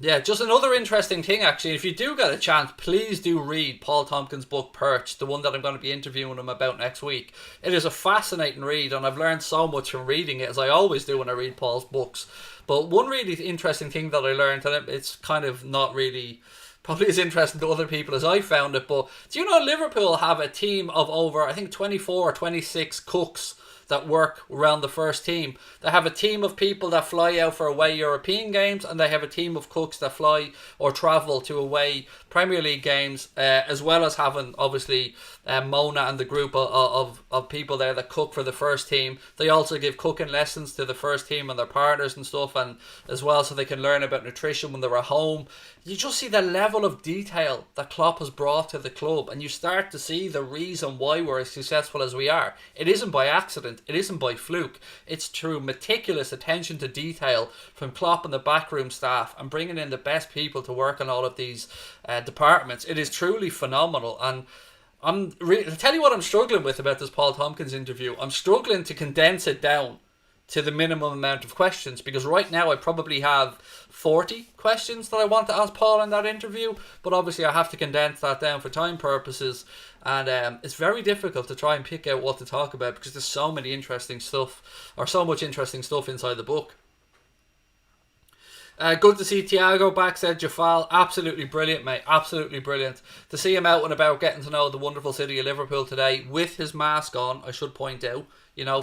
Just another interesting thing, actually. If you do get a chance, please do read Paul Tompkins' book, Perch, the one that I'm going to be interviewing him about next week. It is a fascinating read, and I've learned so much from reading it, as I always do when I read Paul's books. But one really interesting thing that I learned, and it's kind of not really... probably as interesting to other people as I found it, but do you know Liverpool have a team of over, I think, 24 or 26 cooks that work around the first team. They have a team of people that fly out for away European games, and they have a team of cooks that fly or travel to away Premier League games, as well as having obviously Mona and the group of people there that cook for the first team. They also give cooking lessons to the first team and their partners and stuff, and as well, so they can learn about nutrition when they're at home. You just see the level of detail that Klopp has brought to the club, and you start to see the reason why we're as successful as we are. It isn't by accident, it isn't by fluke, it's through meticulous attention to detail from Klopp and the backroom staff, and bringing in the best people to work on all of these departments. It is truly phenomenal. And I'll tell you what I'm struggling with about this Paul Tompkins interview. I'm struggling to condense it down to the minimum amount of questions, because right now I probably have 40 questions that I want to ask Paul in that interview, but obviously I have to condense that down for time purposes, and it's very difficult to try and pick out what to talk about because there's so much interesting stuff inside the book. Good to see Thiago back, said Jafal. Absolutely brilliant, mate. Absolutely brilliant. To see him out and about getting to know the wonderful city of Liverpool today with his mask on, I should point out,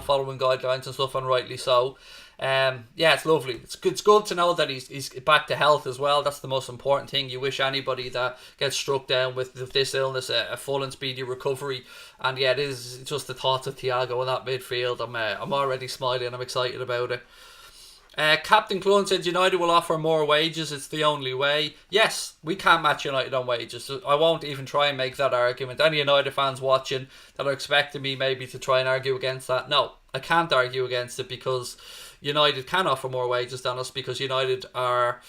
following guidelines and stuff, and rightly so. Yeah, it's lovely. It's good to know that he's back to health as well. That's the most important thing. You wish anybody that gets struck down with this illness a full and speedy recovery. And yeah, it is just the thoughts of Thiago in that midfield. I'm already smiling. I'm excited about it. Captain Clun said United will offer more wages, it's the only way. Yes, we can't match United on wages. So I won't even try and make that argument. Any United fans watching that are expecting me maybe to try and argue against that, no, I can't argue against it, because United can offer more wages than us, because United are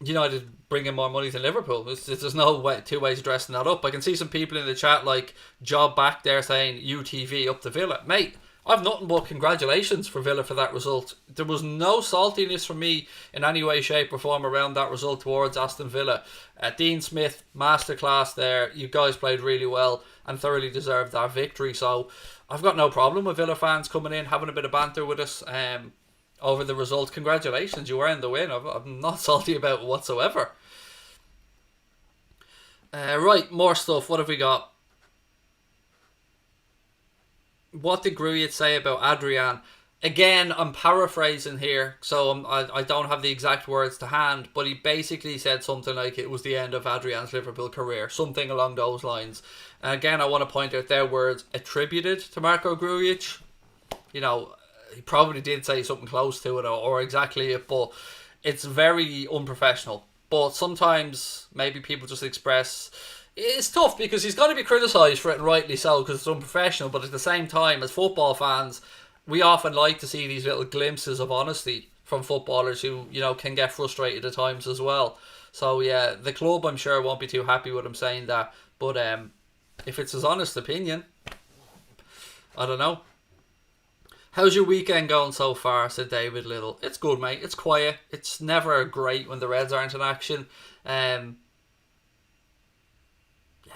United bring in more money than Liverpool. There's no two ways of dressing that up. I can see some people in the chat like Job back there saying UTV up to Villa. Mate, I've nothing but congratulations for Villa for that result. There was no saltiness from me in any way, shape or form around that result towards Aston Villa. Dean Smith, masterclass there. You guys played really well and thoroughly deserved that victory. So I've got no problem with Villa fans coming in, having a bit of banter with us over the result. Congratulations, you earned the win. I'm not salty about it whatsoever. Right, more stuff. What have we got? What did Grujic say about Adrian? Again, I'm paraphrasing here, so I don't have the exact words to hand, but he basically said something like it was the end of Adrian's Liverpool career, something along those lines. And again, I want to point out their words attributed to Marko Grujic. He probably did say something close to it or exactly it, but it's very unprofessional. But sometimes maybe people just express... It's tough because he's going to be criticised for it, and rightly so, because it's unprofessional. But at the same time, as football fans, we often like to see these little glimpses of honesty from footballers who, can get frustrated at times as well. So yeah, the club, I'm sure, won't be too happy with him saying that. But if it's his honest opinion, I don't know. How's your weekend going so far? Said David Little. It's good, mate. It's quiet. It's never great when the Reds aren't in action.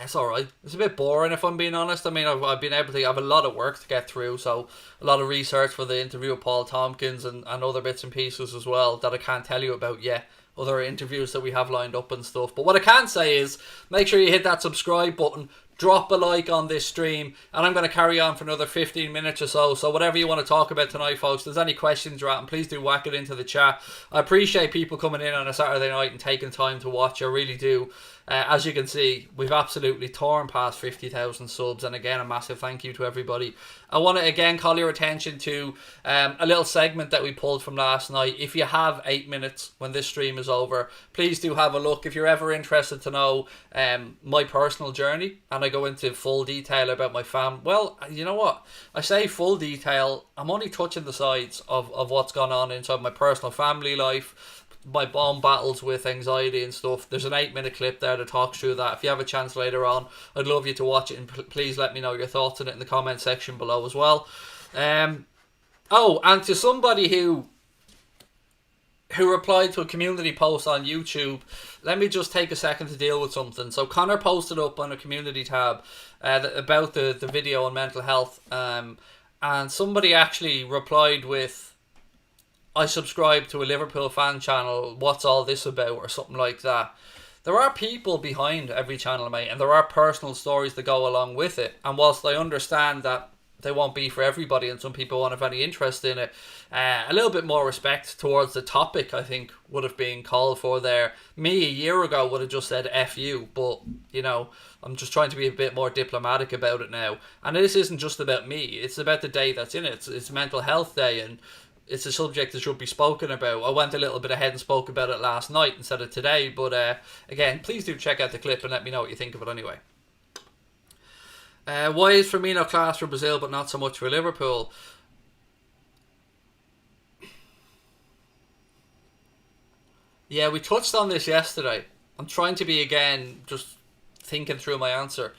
It's alright. It's a bit boring if I'm being honest. I mean, I've been able to have a lot of work to get through, so a lot of research for the interview with Paul Tompkins and other bits and pieces as well that I can't tell you about yet. Other interviews that we have lined up and stuff. But what I can say is, make sure you hit that subscribe button, drop a like on this stream, and I'm going to carry on for another 15 minutes or so. So whatever you want to talk about tonight, folks, if there's any questions you're at, please do whack it into the chat. I appreciate people coming in on a Saturday night and taking time to watch. I really do. As you can see, we've absolutely torn past 50,000 subs, and again, a massive thank you to everybody. I want to again call your attention to a little segment that we pulled from last night. If you have 8 minutes when this stream is over, please do have a look. If you're ever interested to know my personal journey, and I go into full detail about my well, you know what? I say full detail, I'm only touching the sides of what's gone on inside my personal family life, my own battles with anxiety and stuff. There's an 8-minute clip there that talks through that. If you have a chance later on, I'd love you to watch it, and please let me know your thoughts on it in the comment section below as well. And to somebody who replied to a community post on YouTube, let me just take a second to deal with something. So Connor posted up on a community tab about the video on mental health, and somebody actually replied with, I subscribe to a Liverpool fan channel, what's all this about, or something like that. There are people behind every channel, mate, and there are personal stories that go along with it. And whilst I understand that they won't be for everybody, and some people won't have any interest in it. A little bit more respect towards the topic, I think, would have been called for there. Me a year ago would have just said F you, but, you know, I'm just trying to be a bit more diplomatic about it now. And this isn't just about me, it's about the day that's in it. It's Mental Health Day, and it's a subject that should be spoken about. I went a little bit ahead and spoke about it last night instead of today, but again, please do check out the clip and let me know what you think of it anyway. Why is Firmino class for Brazil but not so much for Liverpool? Yeah, we touched on this yesterday. I'm trying to be, again, just thinking through my answer.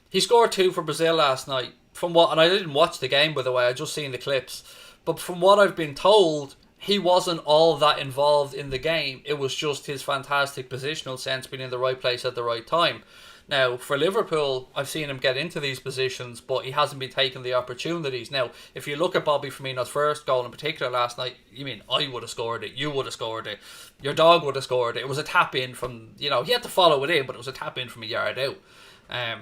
He scored 2 for Brazil last night. And I didn't watch the game, by the way, I just seen the clips. But from what I've been told, he wasn't all that involved in the game. It was just his fantastic positional sense, being in the right place at the right time. Now, for Liverpool, I've seen him get into these positions, but he hasn't been taking the opportunities. Now, if you look at Bobby Firmino's first goal in particular last night, you mean I would have scored it, you would have scored it, your dog would have scored it. It was a tap-in from, you know, he had to follow it in, but it was a tap-in from a yard out. I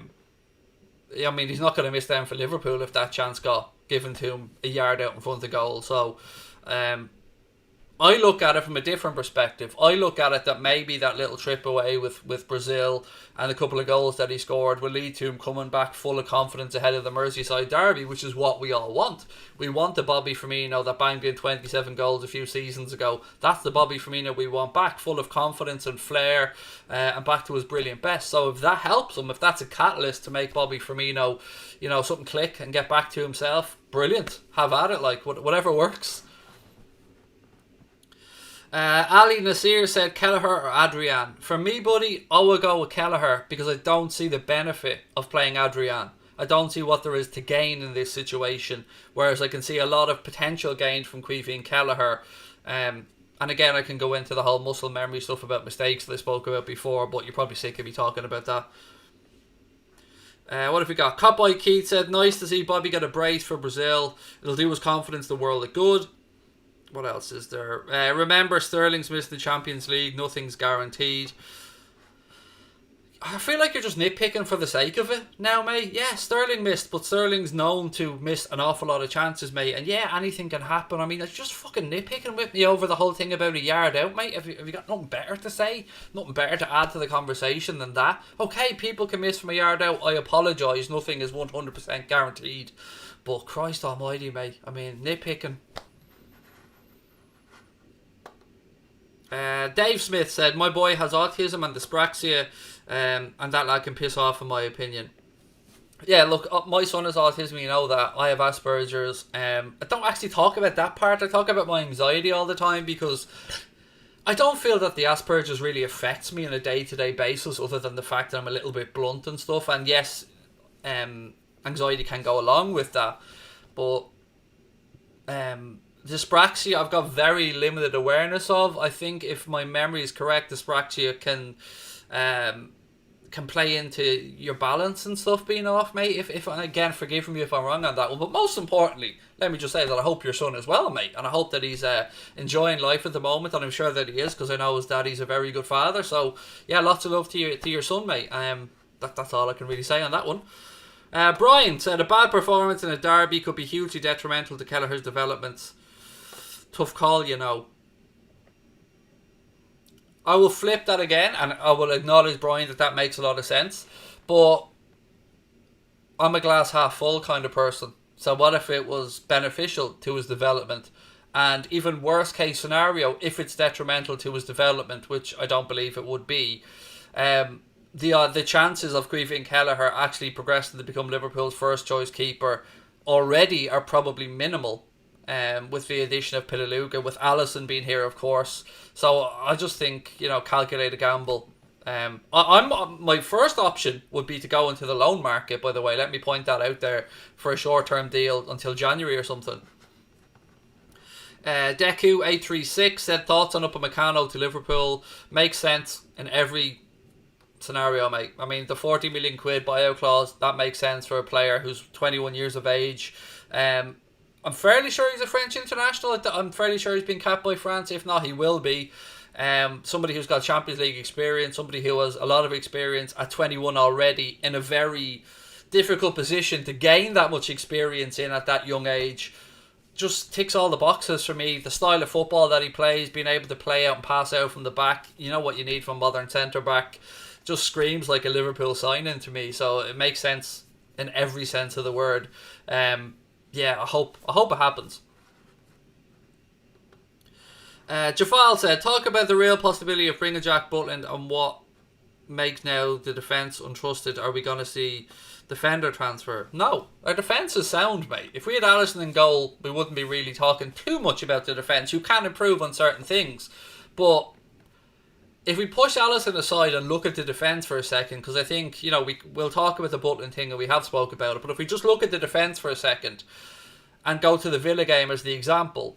mean, he's not going to miss them for Liverpool if that chance got given to him a yard out in front of the goal. So, I look at it from a different perspective. I look at it that maybe that little trip away with Brazil and a couple of goals that he scored will lead to him coming back full of confidence ahead of the Merseyside derby, which is what we all want. We want the Bobby Firmino that banged in 27 goals a few seasons ago. That's the Bobby Firmino we want back, full of confidence and flair, and back to his brilliant best. So if that helps him, if that's a catalyst to make Bobby Firmino, you know, something click and get back to himself, brilliant. Have at it, like, whatever works. Ali Nasir said Kelleher or Adrian. For me, buddy, I will go with Kelleher because I don't see the benefit of playing Adrian. I don't see what there is to gain in this situation, whereas I can see a lot of potential gain from Kylian Kelleher. And again, I can go into the whole muscle memory stuff about mistakes that I spoke about before, but you're probably sick of me talking about that. What have we got? Copboy Keith said, nice to see Bobby get a brace for Brazil. It'll do his confidence the world of good. What else is there? Remember, Sterling's missed the Champions League. Nothing's guaranteed. I feel like you're just nitpicking for the sake of it now, mate. Yeah, Sterling missed, but Sterling's known to miss an awful lot of chances, mate. And yeah, anything can happen. I mean, it's just fucking nitpicking with me over the whole thing about a yard out, mate. Have you got nothing better to say? Nothing better to add to the conversation than that? Okay, people can miss from a yard out. I apologise. Nothing is 100% guaranteed. But Christ almighty, mate. I mean, nitpicking. Dave Smith said, my boy has autism and dyspraxia, and that lad can piss off in my opinion. Yeah, look, my son has autism, you know that. I have Asperger's. I don't actually talk about that part. I talk about my anxiety all the time because I don't feel that the Asperger's really affects me on a day-to-day basis, other than the fact that I'm a little bit blunt and stuff. And yes, anxiety can go along with that, but dyspraxia I've got very limited awareness of. I think if my memory is correct, dyspraxia can play into your balance and stuff being off, mate. If again, forgive me if I'm wrong on that one, but most importantly, let me just say that I hope your son is well, mate, and I hope that he's enjoying life at the moment, and I'm sure that he is, because I know his daddy's a very good father. So yeah, lots of love to your son, mate. That's all I can really say on that one. Brian said, a bad performance in a derby could be hugely detrimental to Kelleher's development. Tough call, you know. I will flip that again, and I will acknowledge, Brian, that makes a lot of sense. But I'm a glass half full kind of person. So what if it was beneficial to his development? And even worst case scenario, if it's detrimental to his development, which I don't believe it would be, the chances of Kylian Kelleher actually progressing to become Liverpool's first choice keeper already are probably minimal. With the addition of Pitaluga, with Alisson being here, of course. So I just think, you know, calculated gamble. My first option would be to go into the loan market, by the way. Let me point that out there, for a short-term deal until January or something. Deku836 said, thoughts on Upamecano to Liverpool. Makes sense in every scenario, mate. I mean, the 40 million quid buyout clause, that makes sense for a player who's 21 years of age. I'm fairly sure he's a French international. I'm fairly sure he's been capped by France. If not, he will be. Somebody who's got Champions League experience, somebody who has a lot of experience at 21 already in a very difficult position to gain that much experience in at that young age. Just ticks all the boxes for me. The style of football that he plays, being able to play out and pass out from the back, you know what you need from modern centre-back, just screams like a Liverpool signing to me. So it makes sense in every sense of the word. Yeah, I hope it happens. Jafal said, talk about the real possibility of bringing Jack Butland and what makes now the defence untrusted. Are we going to see defender transfer? No, our defence is sound, mate. If we had Alisson in goal, we wouldn't be really talking too much about the defence. You can improve on certain things, but if we push Alisson aside and look at the defence for a second, because I think, you know, we'll talk about the Butland thing and we have spoke about it, but if we just look at the defence for a second and go to the Villa game as the example,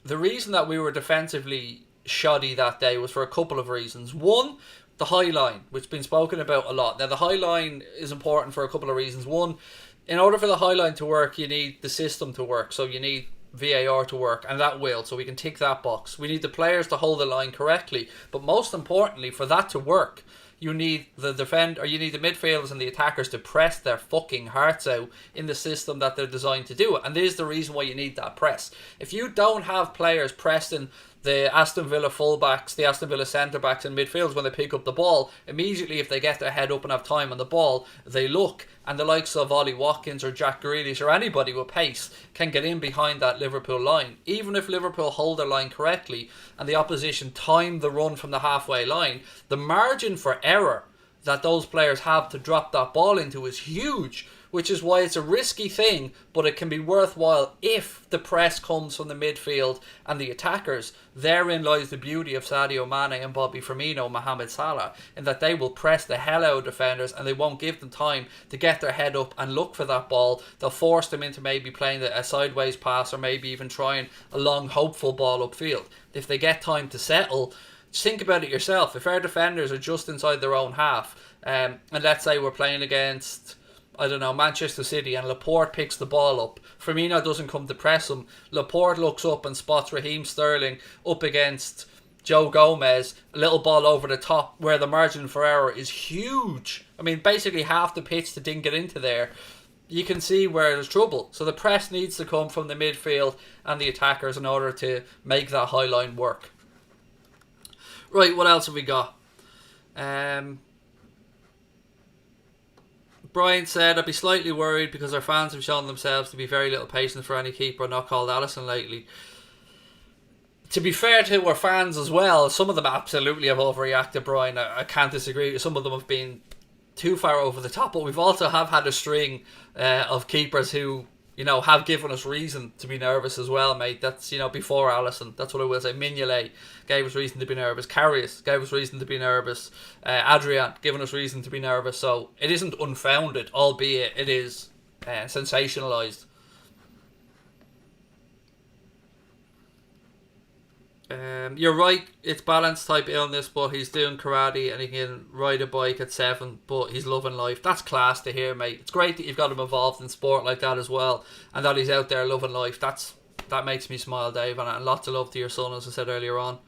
the reason that we were defensively shoddy that day was for a couple of reasons. One, the high line, which has been spoken about a lot. Now, the high line is important for a couple of reasons. One, in order for the high line to work, you need the system to work. So you need VAR to work, and that will, so we can tick that box. We need the players to hold the line correctly, but most importantly, for that to work, you need the midfielders and the attackers to press their fucking hearts out in the system that they're designed to do it. And this is the reason why you need that press. If you don't have players pressing the Aston Villa fullbacks, the Aston Villa centre-backs and midfielders when they pick up the ball, immediately if they get their head up and have time on the ball, they look, and the likes of Ollie Watkins or Jack Grealish or anybody with pace can get in behind that Liverpool line. Even if Liverpool hold their line correctly and the opposition time the run from the halfway line, the margin for error that those players have to drop that ball into is huge, which is why it's a risky thing, but it can be worthwhile if the press comes from the midfield and the attackers. Therein lies the beauty of Sadio Mane, Mbappe, Firmino, Mohamed Salah, in that they will press the hell out of defenders and they won't give them time to get their head up and look for that ball. They'll force them into maybe playing a sideways pass or maybe even trying a long hopeful ball upfield. If they get time to settle, just think about it yourself. If our defenders are just inside their own half, and let's say we're playing against, I don't know, Manchester City, and Laporte picks the ball up, Firmino doesn't come to press him, Laporte looks up and spots Raheem Sterling up against Joe Gomez, a little ball over the top where the margin for error is huge. I mean, basically half the pitch that didn't get into there. You can see where there's trouble. So the press needs to come from the midfield and the attackers in order to make that high line work. Right, what else have we got? Brian said, I'd be slightly worried because our fans have shown themselves to be very little patient for any keeper not called Alisson lately. To be fair to our fans as well, some of them absolutely have overreacted, Brian. I can't disagree. Some of them have been too far over the top, but we've also had a string of keepers who, you know, have given us reason to be nervous as well, mate. That's, you know, before Alisson. That's what I will say. Mignolet gave us reason to be nervous. Karius gave us reason to be nervous. Adrian given us reason to be nervous. So it isn't unfounded, albeit it is sensationalised. You're right, it's balance type illness, but he's doing karate and he can ride a bike at 7, but he's loving life. That's class to hear, mate. It's great that you've got him involved in sport like that as well, and that he's out there loving life. That makes me smile, Dave, and lots of love to your son, as I said earlier on.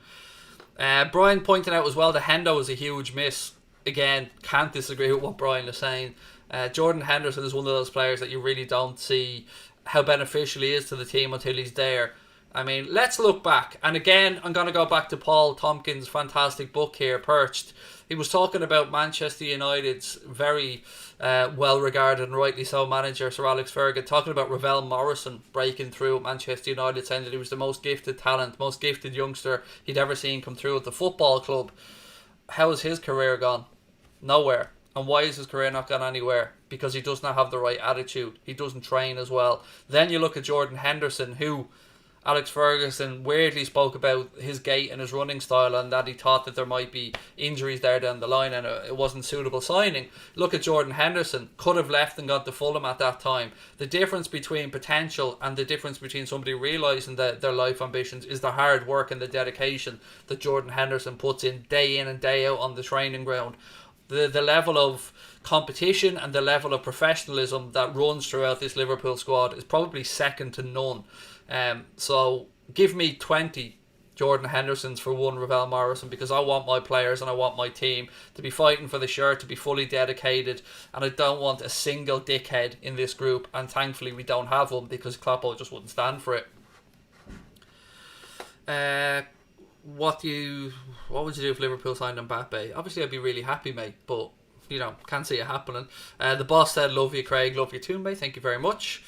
Brian pointed out as well that Hendo was a huge miss. Again, can't disagree with what Brian is saying. Jordan Henderson is one of those players that you really don't see how beneficial he is to the team until he's there. I mean, let's look back. And again, I'm going to go back to Paul Tompkins' fantastic book here, Perched. He was talking about Manchester United's very well-regarded and rightly so manager, Sir Alex Ferguson, talking about Ravel Morrison breaking through at Manchester United, saying that he was the most gifted talent, most gifted youngster he'd ever seen come through at the football club. How has his career gone? Nowhere. And why is his career not gone anywhere? Because he does not have the right attitude. He doesn't train as well. Then you look at Jordan Henderson, who Alex Ferguson weirdly spoke about his gait and his running style, and that he thought that there might be injuries there down the line and it wasn't suitable signing. Look at Jordan Henderson, could have left and gone to Fulham at that time. The difference between potential and the difference between somebody realising their life ambitions is the hard work and the dedication that Jordan Henderson puts in and day out on the training ground. The level of competition and the level of professionalism that runs throughout this Liverpool squad is probably second to none. So give me 20 Jordan Henderson's for one Ravel Morrison, because I want my players and I want my team to be fighting for the shirt, to be fully dedicated, and I don't want a single dickhead in this group, and thankfully we don't have one because Klopp just wouldn't stand for it. What would you do if Liverpool signed Mbappe? Obviously I'd be really happy, mate, but can't see it happening. The boss said, love you Craig, love you too, mate, thank you very much.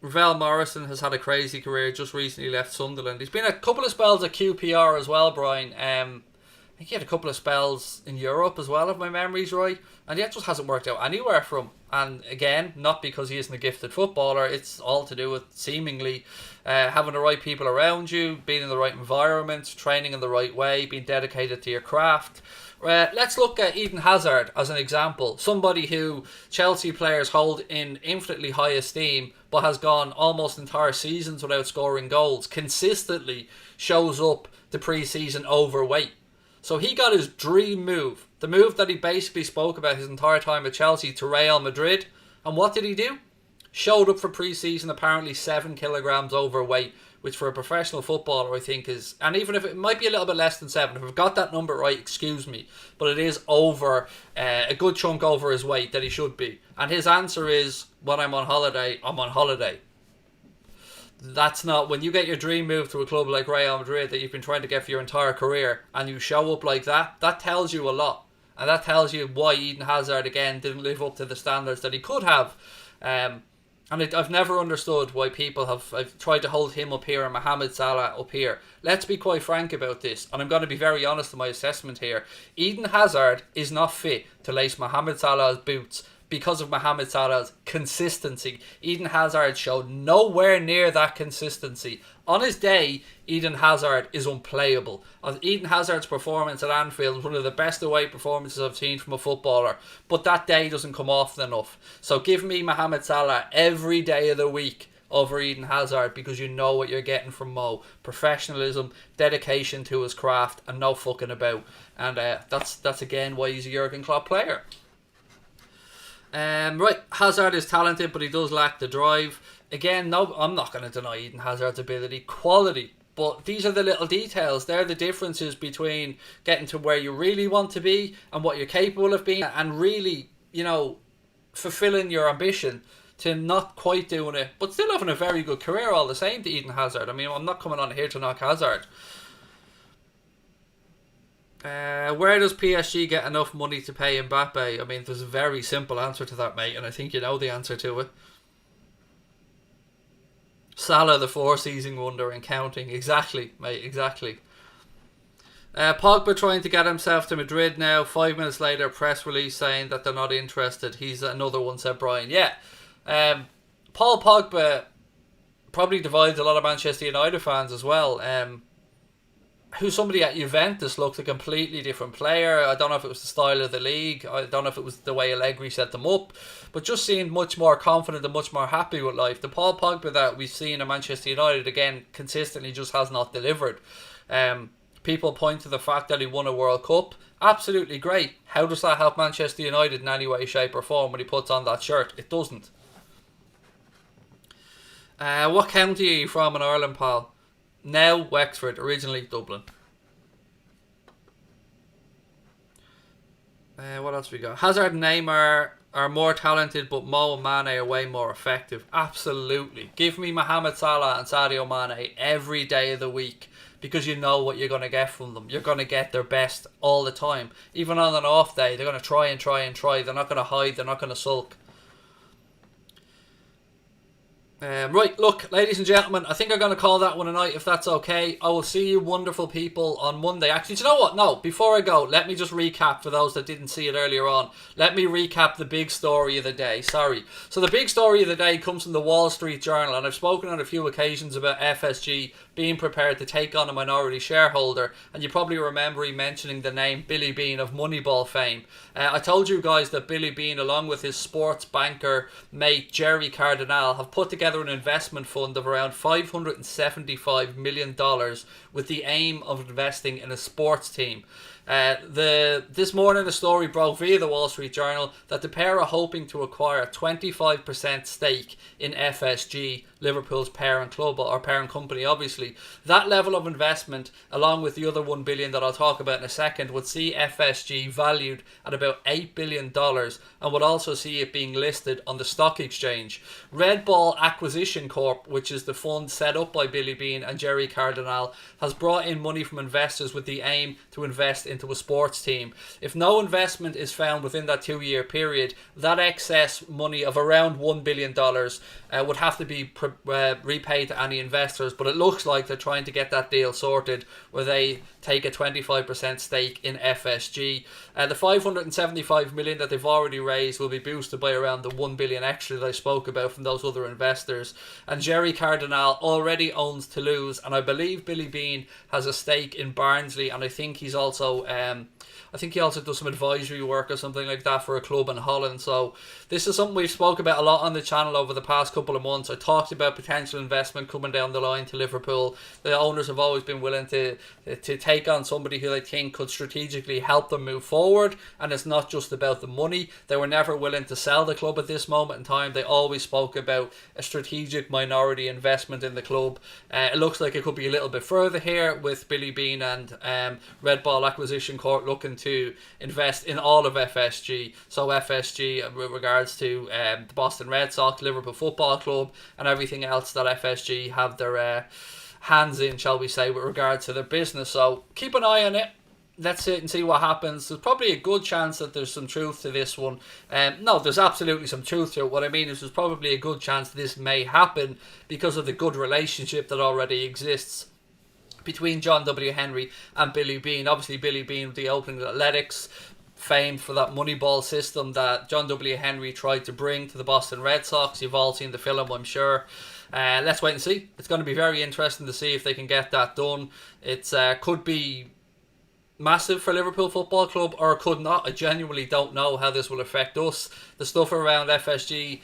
Ravel Morrison has had a crazy career, just recently left Sunderland. He's been a couple of spells at QPR as well, Brian. I think he had a couple of spells in Europe as well, if my memory's right. And yet just hasn't worked out anywhere for him. And again, not because he isn't a gifted footballer, it's all to do with seemingly having the right people around you, being in the right environment, training in the right way, being dedicated to your craft. Let's look at Eden Hazard as an example. Somebody who Chelsea players hold in infinitely high esteem, but has gone almost entire seasons without scoring goals, consistently shows up the pre-season overweight. So he got his dream move, the move that he basically spoke about his entire time at Chelsea, to Real Madrid. And what did he do? Showed up for pre-season apparently 7 kilograms overweight, which for a professional footballer I think is, and even if it might be a little bit less than 7, if I've got that number right, excuse me, but it is over, a good chunk over his weight that he should be. And his answer is, when I'm on holiday, I'm on holiday. That's not, when you get your dream move to a club like Real Madrid that you've been trying to get for your entire career, and you show up like that, that tells you a lot. And that tells you why Eden Hazard, again, didn't live up to the standards that he could have. And I've never understood why people have tried to hold him up here and Mohamed Salah up here. Let's be quite frank about this, and I'm going to be very honest in my assessment here. Eden Hazard is not fit to lace Mohamed Salah's boots because of Mohamed Salah's consistency. Eden Hazard showed nowhere near that consistency. On his day, Eden Hazard is unplayable. Eden Hazard's performance at Anfield was one of the best away performances I've seen from a footballer, but that day doesn't come often enough. So give me Mohamed Salah every day of the week over Eden Hazard, because you know what you're getting from Mo. Professionalism, dedication to his craft, and no fucking about. And that's again why he's a Jurgen Klopp player. Right, Hazard is talented, but he does lack the drive. Again, no, I'm not going to deny Eden Hazard's ability, quality, but these are the little details. They're the differences between getting to where you really want to be and what you're capable of being, and really, fulfilling your ambition, to not quite doing it, but still having a very good career all the same to Eden Hazard. I mean, I'm not coming on here to knock Hazard. Where does PSG get enough money to pay Mbappe? I mean, there's a very simple answer to that, mate, and I think you know the answer to it. Salah, the four-season wonder and counting. Exactly, mate, exactly. Pogba trying to get himself to Madrid now. 5 minutes later, press release saying that they're not interested. He's another one, said Brian. Yeah, Paul Pogba probably divides a lot of Manchester United fans as well. Who somebody at Juventus looked a completely different player. I don't know if it was the style of the league. I don't know if it was the way Allegri set them up, but just seemed much more confident and much more happy with life. The Paul Pogba that we've seen at Manchester United, again, consistently just has not delivered. People point to the fact that he won a World Cup. Absolutely great. How does that help Manchester United in any way, shape or form when he puts on that shirt? It doesn't. What county are you from in Ireland, pal? Now Wexford, originally Dublin. What else we got? Hazard and Neymar are more talented, but Mo and Mane are way more effective. Absolutely. Give me Mohamed Salah and Sadio Mane every day of the week, because you know what you're going to get from them. You're going to get their best all the time. Even on an off day, they're going to try and try and try. They're not going to hide. They're not going to sulk. Right, look, ladies and gentlemen, I think I'm going to call that one a night, if that's okay. I will see you wonderful people on Monday. Actually, do you know what? No, before I go, let me just recap for those that didn't see it earlier on. Let me recap the big story of the day. Sorry. So the big story of the day comes from the Wall Street Journal, and I've spoken on a few occasions about FSG being prepared to take on a minority shareholder, and you probably remember me mentioning the name Billy Bean of Moneyball fame. I told you guys that Billy Bean, along with his sports banker mate Jerry Cardinal, have put together an investment fund of around $575 million with the aim of investing in a sports team. This morning the story broke via the Wall Street Journal that the pair are hoping to acquire a 25% stake in FSG, Liverpool's parent club or parent company. Obviously, that level of investment, along with the other $1 billion that I'll talk about in a second, would see FSG valued at about $8 billion and would also see it being listed on the stock exchange. Red Ball Acquisition Corp, which is the fund set up by Billy Beane and Jerry Cardinal, has brought in money from investors with the aim to invest into a sports team. If no investment is found within that 2-year period, that excess money of around $1 billion would have to be repaid to any investors, but it looks like they're trying to get that deal sorted where they take a 25% stake in FSG. The $575 million that they've already raised will be boosted by around the $1 billion extra that I spoke about from those other investors. And Jerry Cardinal already owns Toulouse, and I believe Billy Beane has a stake in Barnsley, and I think he's also he also does some advisory work or something like that for a club in Holland. So this is something we've spoke about a lot on the channel over the past couple of months. I talked about potential investment coming down the line to Liverpool. The owners have always been willing to take on somebody who they think could strategically help them move forward, and it's not just about the money. They were never willing to sell the club at this moment in time. They always spoke about a strategic minority investment in the club. It looks like it could be a little bit further here with Billy Beane and Red Ball Acquisition Corp looking to invest in all of FSG. So FSG with regards to the Boston Red Sox, Liverpool Football Club, and everything else that FSG have their hands in, shall we say, with regard to their business. So keep an eye on it. Let's sit and see what happens. There's probably a good chance that there's some truth to this one. No, there's absolutely some truth to it. What I mean is there's probably a good chance this may happen because of the good relationship that already exists between John W. Henry and Billy Beane. Obviously, Billy Beane with the Oakland Athletics, famed for that Moneyball system that John W. Henry tried to bring to the Boston Red Sox. You've all seen the film, I'm sure. Let's wait and see. It's going to be very interesting to see if they can get that done. It could be massive for Liverpool Football Club, or it could not. I genuinely don't know how this will affect us. The stuff around FSG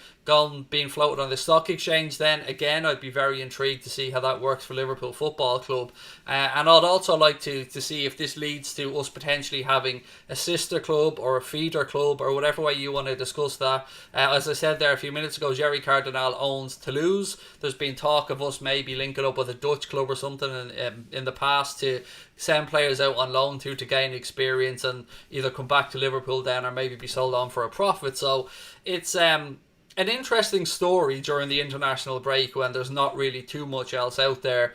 being floated on the stock exchange, then again I'd be very intrigued to see how that works for Liverpool Football Club, and I'd also like to see if this leads to us potentially having a sister club or a feeder club, or whatever way you want to discuss that. As I said there a few minutes ago, Jerry Cardinal owns Toulouse. There's been talk of us maybe linking up with a Dutch club or something in the past to send players out on loan to gain experience and either come back to Liverpool then or maybe be sold on for a profit. So it's an interesting story during the international break when there's not really too much else out there.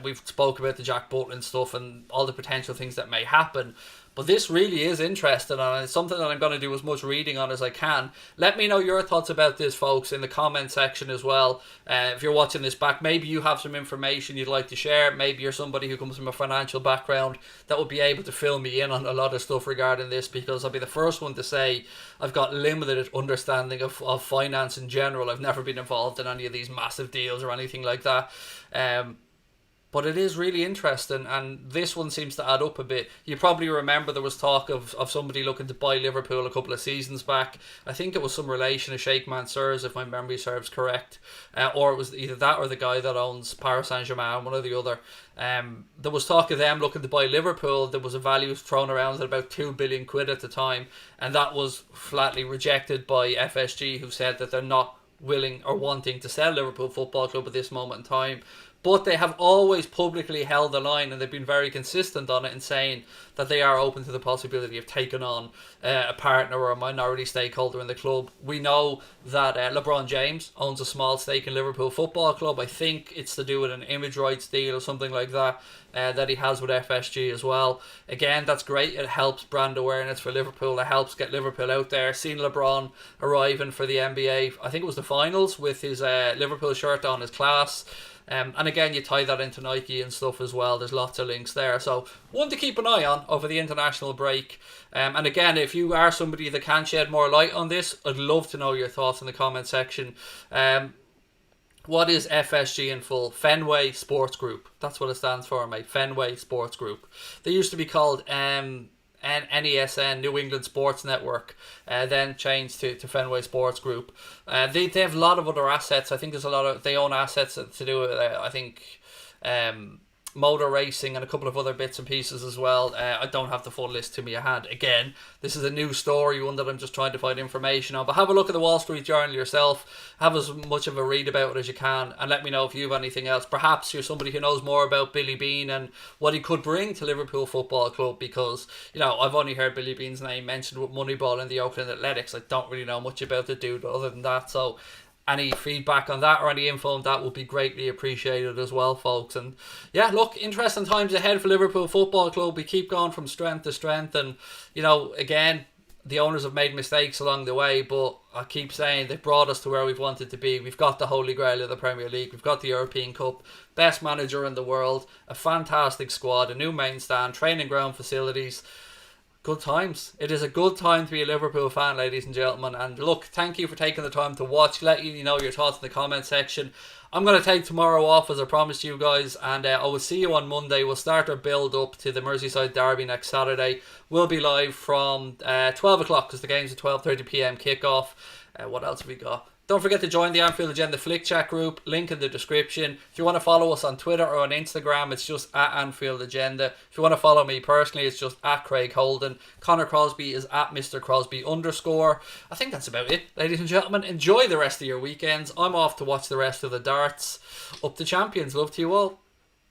We've spoke about the Jack Butland stuff and all the potential things that may happen. But this really is interesting, and it's something that I'm going to do as much reading on as I can. Let me know your thoughts about this, folks, in the comment section as well. If you're watching this back, maybe you have some information you'd like to share. Maybe you're somebody who comes from a financial background that would be able to fill me in on a lot of stuff regarding this, because I'll be the first one to say I've got limited understanding of finance in general. I've never been involved in any of these massive deals or anything like that. But it is really interesting, and this one seems to add up a bit. You probably remember there was talk of somebody looking to buy Liverpool a couple of seasons back. I think it was some relation to Sheikh Mansour's, if my memory serves correct. Or it was either that or the guy that owns Paris Saint-Germain, one or the other. There was talk of them looking to buy Liverpool. There was a value thrown around at about 2 billion quid at the time, and that was flatly rejected by FSG, who said that they're not willing or wanting to sell Liverpool Football Club at this moment in time. But they have always publicly held the line, and they've been very consistent on it in saying that they are open to the possibility of taking on a partner or a minority stakeholder in the club. We know that LeBron James owns a small stake in Liverpool Football Club. I think it's to do with an image rights deal or something like that that he has with FSG as well. Again, that's great. It helps brand awareness for Liverpool. It helps get Liverpool out there. Seen LeBron arriving for the NBA, I think it was the finals, with his Liverpool shirt on, his class. And again, you tie that into Nike and stuff as well. There's lots of links there. So one to keep an eye on over the international break. And again, if you are somebody that can shed more light on this, I'd love to know your thoughts in the comment section. What is FSG in full? Fenway Sports Group. That's what it stands for, mate. Fenway Sports Group. They used to be called NESN, New England Sports Network, then changed to Fenway Sports Group. They have a lot of other assets. I think there's a lot of, they own assets to do with, I think, motor racing and a couple of other bits and pieces as well. I don't have the full list to me at hand. Again, this is a new story, one that I'm just trying to find information on. But have a look at the Wall Street Journal yourself. Have as much of a read about it as you can, and let me know if you have anything else. Perhaps you're somebody who knows more about Billy Bean and what he could bring to Liverpool Football Club, because, you know, I've only heard Billy Bean's name mentioned with Moneyball and the Oakland Athletics. I don't really know much about the dude other than that. So any feedback on that or any info on that would be greatly appreciated as well, folks. And yeah, look, interesting times ahead for Liverpool Football Club. We keep going from strength to strength, and, you know, again, the owners have made mistakes along the way, but I keep saying they've brought us to where we've wanted to be. We've got the Holy Grail of the Premier League. We've got the European Cup, best manager in the world, a fantastic squad, a new main stand, training ground facilities. Good times. It is a good time to be a Liverpool fan, ladies and gentlemen. And look, thank you for taking the time to watch. Let you know your thoughts in the comment section. I'm going to take tomorrow off, as I promised you guys, and I will see you on Monday. We'll start our build up to the Merseyside Derby next Saturday. We'll be live from 12 o'clock because the game's at 12:30 p.m. kickoff. What else have we got? Don't forget to join the Anfield Agenda Flick Chat group, link in the description. If you want to follow us on Twitter or on Instagram, it's just at Anfield Agenda. If you want to follow me personally, it's just at Craig Holden. Connor Crosby is at Mr. Crosby _. I think that's about it, ladies and gentlemen. Enjoy the rest of your weekends. I'm off to watch the rest of the darts. Up the champions. Love to you all.